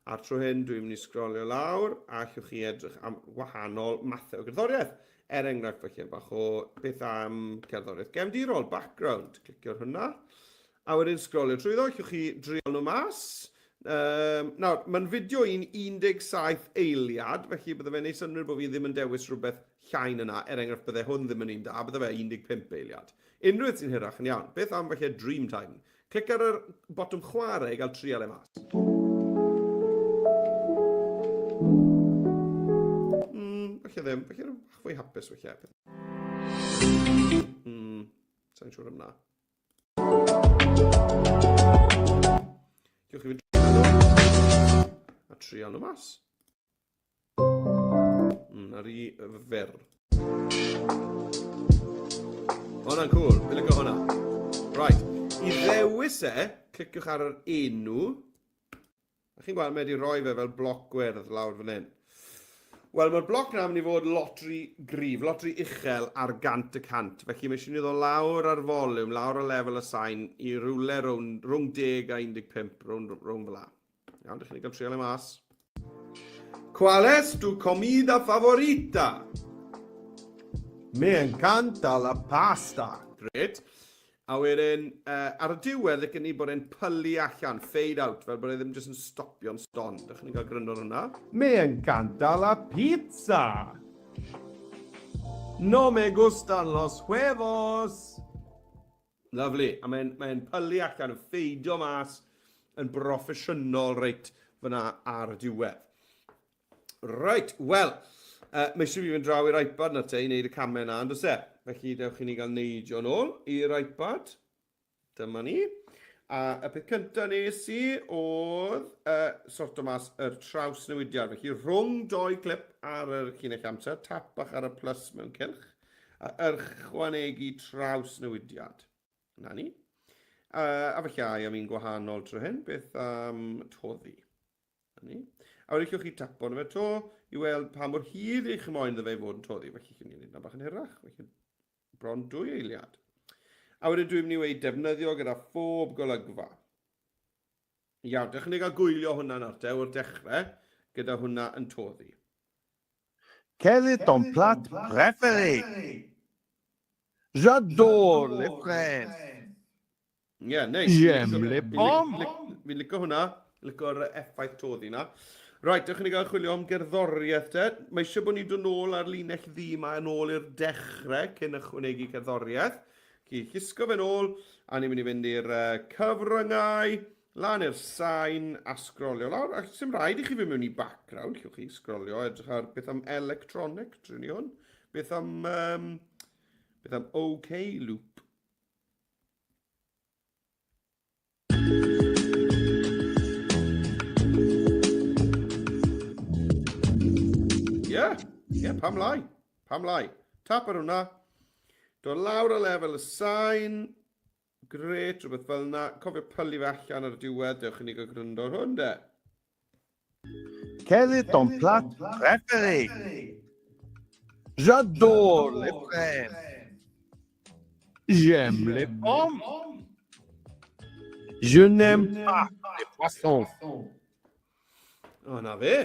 a tro hyn dwi'n mynd i sgrolio lawr, a allwch chi edrych am wahanol mathau o gerddoriaeth. Enghraifft, felly, bach o beth am cerddoriaeth gefndirol, background. Clicio hwnna. A wedyn sgrolio trwyddo, allwch chi drial nhw mas. Nawr, mae'n fideo i'n 17 eiliad, felly bydde fe'n neud synnwyr bod fi ddim yn dewis rhywbeth llain yna, enghraifft bydde hwn ddim yn un da, bydde fe 15 eiliad. Unrhyw sy'n hirach yn iawn. Beth am felly dream time? Clic ar y botwm chwarae i gael trial e mas. Felly ddim, felly bach fwy hapus felly. Sa'n siŵr am na. Gewch chi fynd a trial nhw mas. Ar i fer. Hwna'n cool, fi'n licio hwnna. Right, i ddewis cliciwch ar yr enw A chi'n gweld, mae wedi rhoi fe fel bloc gwyrdd lawr fan hyn. Wel, mae'r bloc yna mynd i fod lotri grif, lotri uchel ar 100%. Felly mae eisiau ni ddod lawr ar volume, lawr ar lefel y sain, i rhywle rhwng 10 a 15, rhwng fel la. Iawn, ddech chi'n cael trial e mas. ¿Cuál es tu comida favorita? Me encanta la pasta. Gret. A wedyn, ar y diwedd, y ni bod e'n pylu allan, fade out, fel bod e ddim jyst yn stopio'n stond. Dych chi'n cael gryndo ar hwnna? Me encanta la pizza. No me gustan los huevos. Lovely. A mae'n pylu allan, yn ffeidio mas, yn broffesiynol reit fyna ar y diwedd. Reit, wel, mae eisiau fi fynd draw i'r iPad na te i wneud y camau yna, ond oes e? Felly dewch i ni gael neidio nôl i'r iPad. Dyma ni. A y peth cyntaf nes i oedd sorto mas yr trawsnewidiad. Felly rhwng 2 clip ar yr llinell amser, tap bach ar y plus mewn cylch, a ychwanegu trawsnewidiad. Na ni. A felly am un gwahanol tro hyn, beth am toddi. Na ni. A wedyn llwch chi tapo na fe to i weld pa mor hir eich moyn dda fe fod yn toddi. Felly chi'n gwneud na bach yn hirach. Felly bron 2 eiliad. A wedyn dwi'n mynd i weid defnyddio gyda phob golygfa. Iawn, dych chi'n gael gwylio hwnna nawr te o'r dechrau gyda hwnna yn toddi. Quel est ton plat préféré? J'adore les fraises. Ie, neis. J'aime les pommes. Fi'n licio hwnna, licio'r effaith toddi na. Right, dych chi'n gael chwilio am gerddoriaeth te. Mae eisiau bod ni'n dod nôl ar linell ddi yma yn ôl i'r dechrau cyn ychwanegu cerddoriaeth. Chi llusgo fe nôl, a ni'n mynd i fynd i'r cyfryngau, lan i'r sain, a sgrolio lawr. A sy'n rhaid i chi fynd mewn i background, llwch chi sgrolio, edrych ar beth am electronic, drwy ni hwn. Beth am OK loop. Ie, pam lai. Tap ar hwnna. Dod lawr o lefel y sain. Gret, rhywbeth fel yna. Cofio pylu fe allan ar y diwedd. Dewch i ni gael gryndo ar hwn, de. Quel est ton plat préféré? J'adore les fraises. J'aime les pommes. Je n'aime pas les poissons. O, na fe.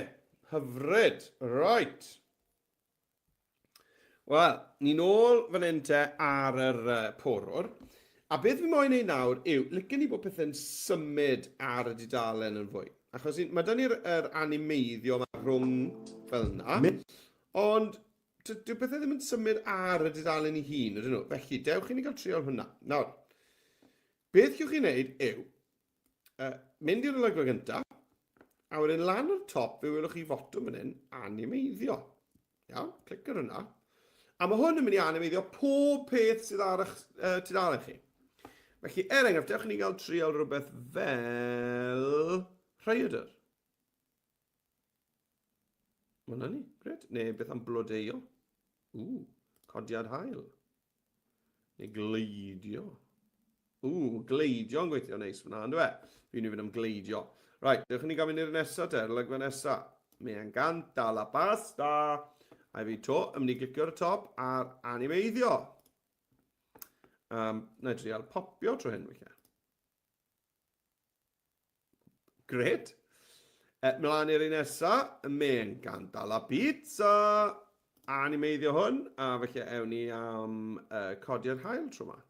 Hyfryd. Right. Wel, ni'n ôl fan hyn te ar yr porwr. A beth fi moyn ei nawr yw, licen ni bod pethau'n symud ar y dudalen yn fwy. Achos mae dyn ni'r animeiddio yma rhwng fel yna. Ond dyw pethau ddim yn symud ar y dudalen ei hun, ydyn nhw. Felly, dewch i ni gael triol hwnna. Nawr, beth yw'ch chi'n neud yw, mynd i'r olygfa gyntaf, a wedyn lan o'r top, fe welwch chi fotwm yn hyn, animeiddio. Iawn, clic ar hwnna. A mae hwn yn mynd i animeiddio pob peth sydd ar eich tudalen chi. Felly, enghraifft, dewch i ni gael trial rhywbeth fel rhaeadr. Mae hwnna ni, gred. Neu beth am blodeio. Codiad hael. Neu gleidio. Gleidio'n gweithio neis fyna, ynddo e? Fi'n mynd am gleidio. Right, dewch i ni gael mynd i'r nesaf te, yr olygfa nesaf. Me encanta la pasta. A fi to, yn mynd i glicio ar y top ar animeiddio. Na i trial popio tro hyn, felly. Gret. Mlaen i'r un nesaf, me encanta la pizza. Animeiddio hwn, a felly ewn ni am codiad hael tro yma.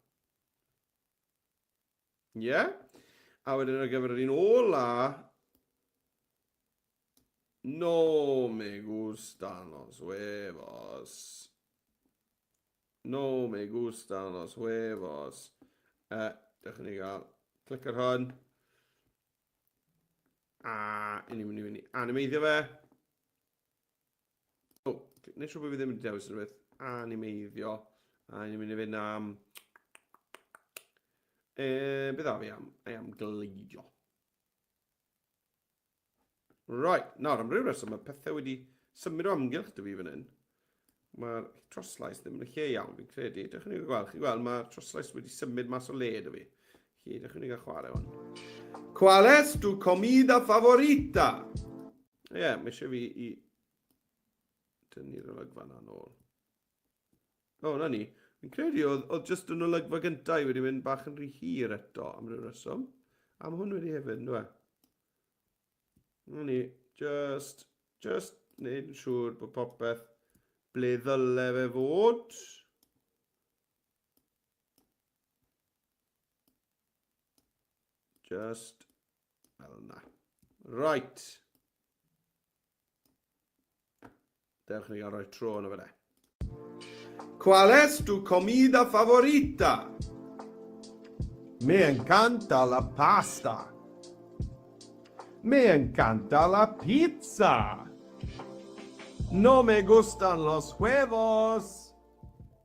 Ie. A wedyn ar gyfer yr un ola, no me gustan los huevos. No me gustan los huevos. Dewch i ni gael clic ar hwn. A ni'n mynd i animeiddio fe. Neu siw bod fi ddim yn dewis yn rhywbeth. Animeiddio. A ni'n mynd i fynd am... beth a fi am? I am gleidio. Right, nawr am ryw reswm, mae pethau wedi symud o amgylch dy fi fan hyn. Mae'r troslais ddim yn y lle iawn, fi'n credu. Dewch i ni gael gweld, mae'r troslais wedi symud mas o le dy fi. Dewch i ni gael chwarae hwn. Qual es tu comida favorita? Ie, mae eisiau fi i dynnu'r olygfa yna nôl. O, na ni. Fi'n credu oedd jyst yn olygfa gyntaf wedi mynd bach yn rhy hir eto am ryw reswm. A mae hwn wedi hefyd, yn dwi? Na ni, just wneud yn siŵr bod popeth ble ddyle fe fod. Just fel yna. Right. Dewch ni gael rhoi tro yna fe de. Qual es tu comida favorita? Me encanta la pasta. Me encanta la pizza. No me gustan los huevos.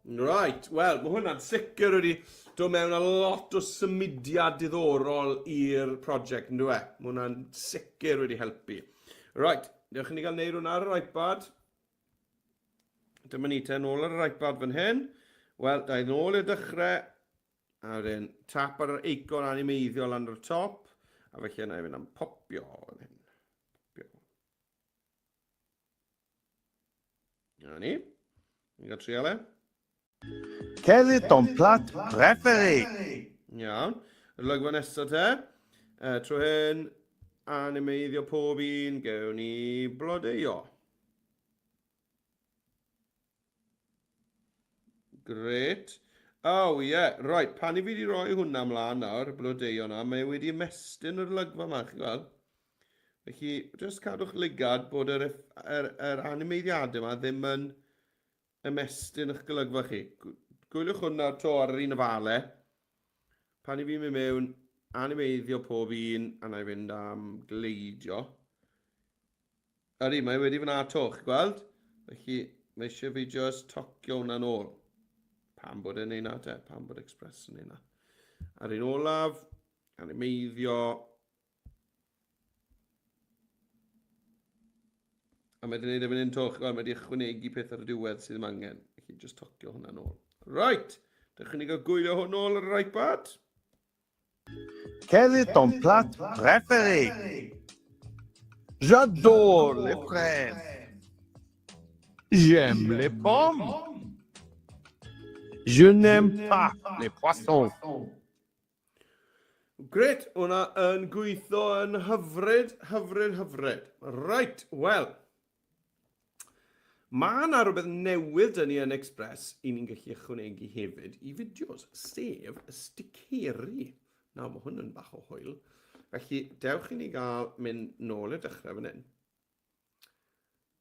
Right, wel, mae hwnna'n sicr wedi dod mewn â lot o symudiad diddorol i'r prosiect, yn dwi? Mae hwnna'n sicr wedi helpu. Right, dewch ni gael neud hwnna ar yr iPad. Dyma ni te nôl ar yr iPad fan hyn. Wel, da i nôl i'r dechrau. A wedyn, tap ar yr eicon animeiddiol lan ar y top. A felly yna i fynd am popio. Yna ni. Ni'n gael trial e. Quel est ton plat préféré? Iawn. Y lygfa nesaf te. Trwy hyn, animeiddio pob un, gewn ni blodeuo. Gret. O, ie. Right, pan i fi wedi rhoi hwnna ymlaen nawr, y blodeuo na, mae wedi ymestyn yr lygfa yma, chi'n gweld? Felly, jyst cadwch ligad bod yr animeiddiadau yma ddim yn ymestyn eich golygfa chi. Gwyliwch hwnna to ar yr un ofale. Pan i fi'n mynd mewn, animeiddio pob un, a na i fynd am gleidio. Ydy, mae wedi fyna to, chi'n gweld? Felly, mae eisiau fi jyst tocio hwnna nôl. Pam bod e'n ein te, pam bod Express yn ein. Ar un olaf, animeiddio. A mae wedi gwneud efo'n un to, chi'n gweld, mae wedi ychwanegu peth ar y diwedd sydd ddim angen. Felly, jyst tocio hwnna nôl. Right, dechrau ni gael gwylio hwn nôl ar yr iPad. Quel est ton plat préféré? J'adore les fraises. J'aime les pommes. Je n'aime pas les poissons. Gret, hwnna yn gweithio yn hyfryd. Right, wel. Mae yna rhywbeth newydd dyn ni yn Express i ni'n gallu ychwanegu hefyd i fideos, sef y sticeri. Nawr, mae hwn yn bach o hwyl. Felly, dewch i ni gael mynd nôl i'r dechrau fan hyn.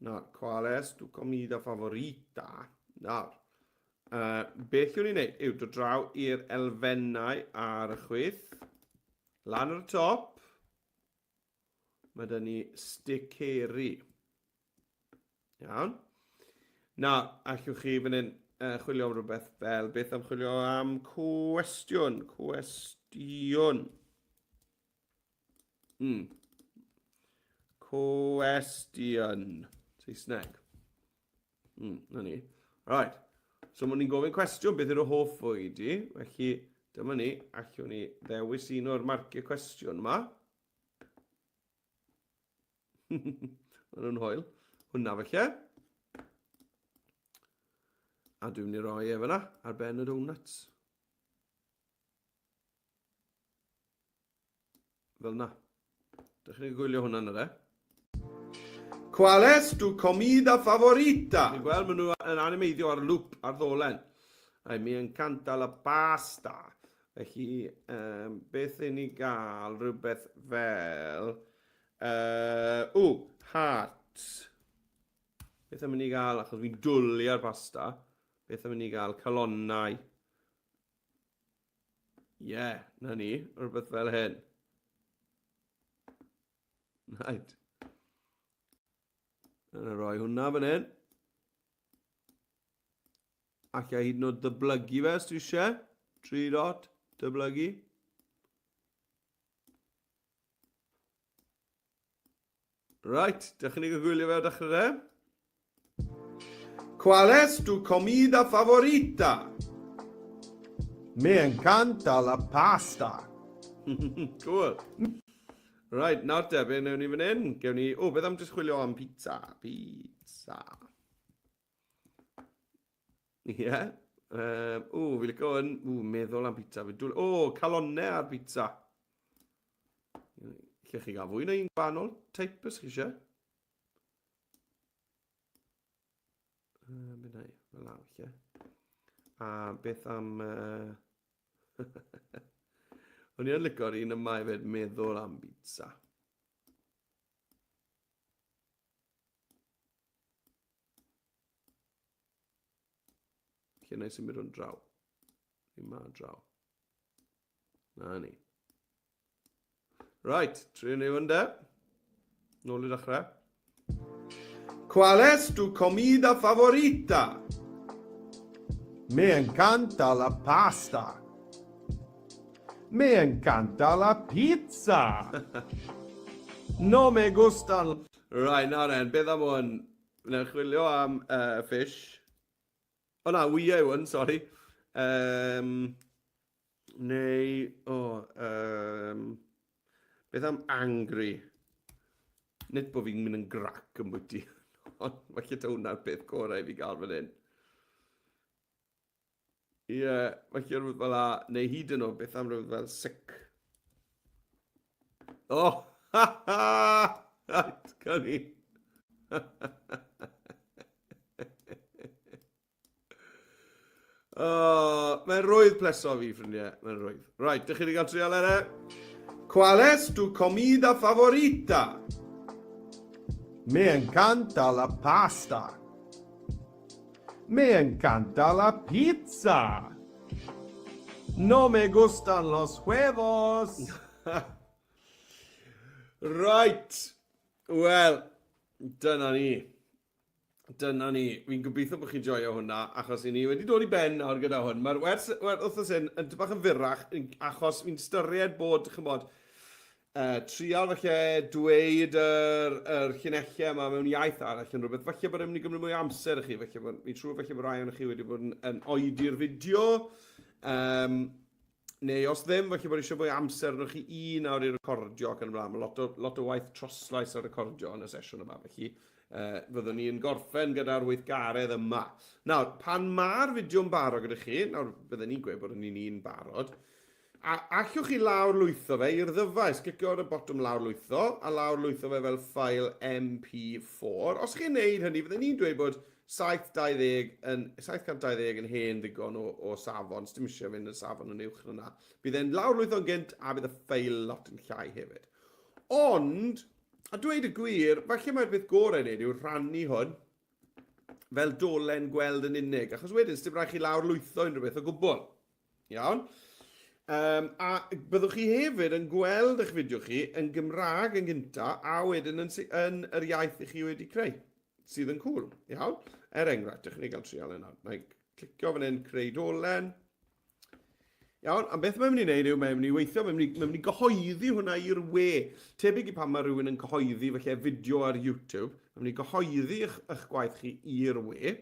Nawr, qual es tu comida favorita? Nawr, beth yw'n ni'n neud yw dod draw i'r elfennau ar y chwith. Lan ar y top, mae dyn ni sticeri. Iawn. Nawr, allwch chi fan hyn chwilio am rhywbeth fel beth am chwilio am cwestiwn. Cwestiwn. Saesneg. Na ni. Right. So, mwyn ni'n gofyn cwestiwn beth yw'r hoff fwyd i. Felly, dyma ni. Allwn ni ddewis un o'r marciau cwestiwn yma. Mae nhw'n hwyl. Hwna felly. A dwi'n mynd i roi efo yna ar ben y donuts. Fel yna. Dych chi'n gwylio hwnna yna de. Qual es tu comida favorita? Chi'n gweld, maen nhw yn animeiddio ar loop ar ddolen. Mi encanta la pasta. Felly, beth i ni gael rhywbeth fel... heart. Beth am i ni gael, achos fi'n dwlu ar pasta. Beth am i ni gael calonnau. Ie, na ni, rhywbeth fel hyn. Right. Yna rhoi hwnna fan hyn. Alla hyd yn oed dyblygu fe, os dwi eisiau. 3 dot, dyblygu. Right, dechrau ni gael gwylio fe o dechrau de. Qual es tu comida favorita? Me encanta la pasta. Cool. Right, nawr te, be newn ni fan hyn? Gewn ni, beth am jyst chwilio am pizza? Pizza. Ie. Fi licio yn, meddwl am pizza. Calonnau ar pizza. Lle chi gael fwy na un gwahanol teip os chi eisiau? Be na i, fel law, lle. A beth am... O'n i'n licio'r un yma i fed meddwl am pizza. Lle na i symud o'n draw. Yma draw. Na ni. Right, trin ni hwn de. Nôl i ddechrau. ¿Cuál es tu comida favorita? Me encanta la pasta. Me encanta la pizza. No me gustan... Right, nawr en, beth am hwn? Neu chwilio am fish. O na, wyau hwn, sorry. Beth am angry? Nid bod fi'n mynd yn grac yn bwyty. Ond falle ta hwnna'r beth gorau fi gael fan hyn. Ie, falle rhywbeth fel la, neu hyd yn o, beth am rhywbeth fel sick. Ha ha! Right, gan ni. Mae'n rwydd pleso fi, ffrindiau. Mae'n rwydd. Right, dych chi wedi cael trial ere? ¿Cuál es tu comida favorita? Me encanta la pasta. Me encanta la pizza. No me gustan los huevos. Right. Wel, dyna ni. Dyna ni. Fi'n gobeithio bod chi'n joio hwnna, achos i ni wedi dod i ben nawr gyda hwn. Mae'r wers wrthos hyn yn bach yn fyrrach, achos fi'n styried bod, chymod, trial falle dweud yr llunellau yma mewn iaith arall yn rhywbeth. Falle bod e'n mynd i gymryd mwy o amser i chi. Fi'n trwy falle bod rai o'n chi wedi bod yn oedi'r fideo. Neu os ddim, falle bod eisiau fwy amser yn chi un awr i recordio ac yn ymlaen. Mae lot o waith troslais ar recordio yn y sesiwn yma. Felly fyddwn ni'n gorffen gyda'r weithgaredd yma. Nawr, pan mae'r fideo'n barod gyda chi, nawr byddwn ni'n gweud bod ni'n un barod, a allwch chi lawr-lwytho fe i'r ddyfais, clicio ar y botwm lawr-lwytho, a lawr-lwytho fe fel ffail MP4. Os chi'n neud hynny, byddwn ni'n dweud bod 720 yn hen ddigon o safon, os dim eisiau fynd yn safon yn uwch yna. Bydd e'n lawr-lwytho'n gynt, a bydd y ffail lot yn llai hefyd. Ond, a dweud y gwir, falle mae'r beth gorau wneud yw rhannu hwn fel dolen gweld yn unig, achos wedyn, sdim rhaid chi lawr-lwytho unrhyw beth o gwbl. Iawn? A byddwch chi hefyd yn gweld eich fideo chi yn Gymraeg yn gynta, a wedyn yn yr iaith i chi wedi creu, sydd yn cool. Iawn? Enghraifft, ydych chi'n gael trial yna. Mae'n clicio fan hyn, creu dolen. Iawn, a beth mae'n mynd i wneud yw, mae'n mynd i weithio, mae'n mynd i gyhoeddi hwnna i'r we. Tebyg i pan mae rhywun yn cyhoeddi falle fideo ar YouTube, mae'n mynd i gyhoeddi eich gwaith chi i'r we.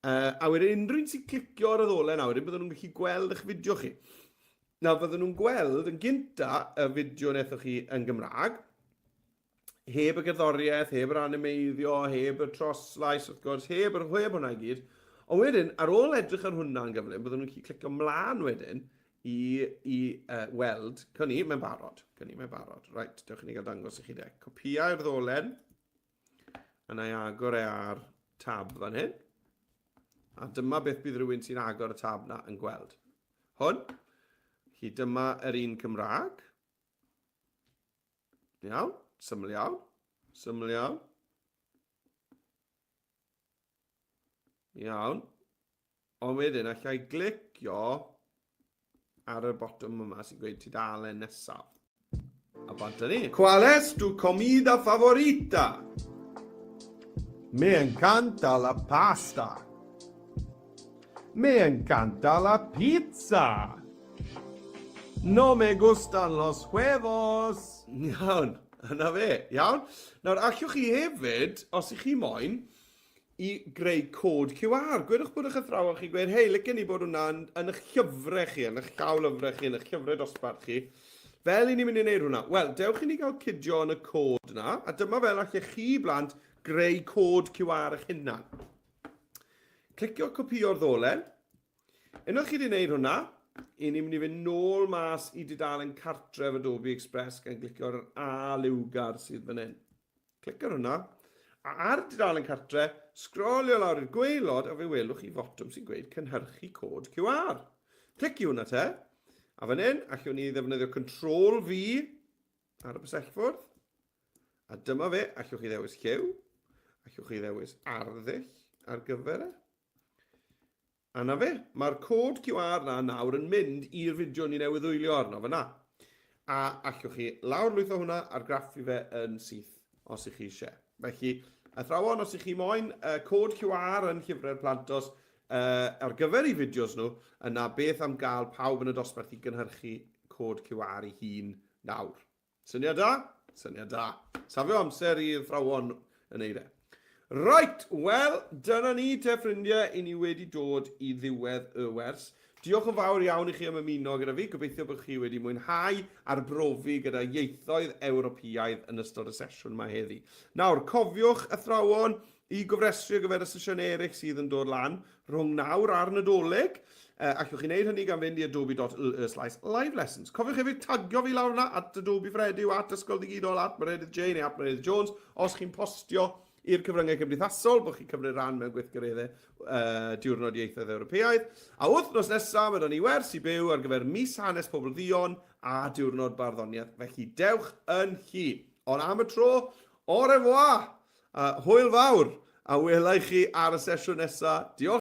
A wedyn unrhyw sy'n clicio ar y ddolen a wedyn byddwn nhw'n gallu gweld eich fideo chi. Nawr, byddwn nhw'n gweld yn gynta y fideo wnaethoch chi yn Gymraeg, heb y gerddoriaeth, heb yr animeiddio, heb y troslais, wrth gwrs, heb hwnna i gyd. Ond wedyn, ar ôl edrych ar hwnna'n gyflym, byddwn nhw'n gallu clicio mlaen wedyn i weld, cynni, mae'n barod. Right, dewch i ni gael dangos i chi de. Copiau'r ddolen, yna i agor e ar tab fan hyn. A dyma beth bydd rhywun sy'n agor y tab na yn gweld. Hwn. Felly dyma yr un Cymraeg. Iawn, syml iawn. Iawn. Ond wedyn, allai glicio ar y botwm yma sy'n gweud tudalen nesaf. A bant ni. ¿Cuál es tu comida favorita? Me encanta la pasta. Me encanta la pizza. No me gustan los huevos. Iawn, yna fe, iawn. Nawr, allwch chi hefyd, os ych chi moyn, i greu cod QR. Gwedwch bod eich athrawon chi gweud, hei, licen ni bod hwnna yn eich llyfrau chi, yn eich llaw lyfrau chi, yn eich llyfrau dosbarth chi. Fel i ni'n mynd i wneud hwnna? Wel, dewch i ni gael cydio yn y cod yna, a dyma fel allech chi blant greu cod QR eich hunan. Clicio copio'r ddolen. Unwaith chi wedi wneud hwnna, i ni'n mynd i fynd nôl mas i dudalen cartref Adobe Express gan glicio'r A liwgar sydd fan hyn. Clicio hwnna. A ar dudalen cartref, sgrolio lawr i'r gwaelod a fe welwch chi fotwm sy'n gweud cynhyrchu cod QR. Clicio hwnna te. A fan hyn, allwn ni ddefnyddio Ctrl V ar y bysellfwrdd. A dyma fe, allwch chi ddewis lliw. Allwch chi ddewis arddull ar gyfer e. A na fe, mae'r cod QR na nawr yn mynd i'r fideo ni newydd wylio arno fyna. A allwch chi lawrlwytho hwnna a'r graffu fe yn syth os ych chi eisiau. Felly, athrawon, os ych chi moyn cod QR yn llyfrau'r plantos ar gyfer i fideos nhw, yna beth am gael pawb yn y dosbarth i gynhyrchu cod QR i hun nawr. Syniad da? Syniad da. Safio amser i athrawon yn neud e. Right, wel, dyna ni te ffrindiau i ni wedi dod i ddiwedd y wers. Diolch yn fawr iawn i chi am ymuno gyda fi. Gobeithio bod chi wedi mwynhau arbrofi gyda ieithoedd Ewropeaidd yn ystod y sesiwn yma heddi. Nawr, cofiwch athrawon i gofrestru gyfer y sesiwn eraill sydd yn dod lan rhwng nawr a'r Nadolig. Allwch chi wneud hynny gan fynd i adobe.live lessons. Cofiwch hefyd tagio fi lawr yna at Adobe Fredyw, at Ysgol Digidol, at Meredydd Jane neu at Meredydd Jones, os chi'n postio i'r cyfryngau cymdeithasol, bod chi'n cymryd rhan mewn gweithgareddau diwrnod ieithoedd Ewropeaidd. A wythnos nesaf, mae 'da ni wers i byw ar gyfer mis hanes pobl ddion a diwrnod barddoniaeth. Felly dewch yn chi. Ond am y tro, au revoir, hwyl fawr, a welai chi ar y sesiwn nesaf. Diolch.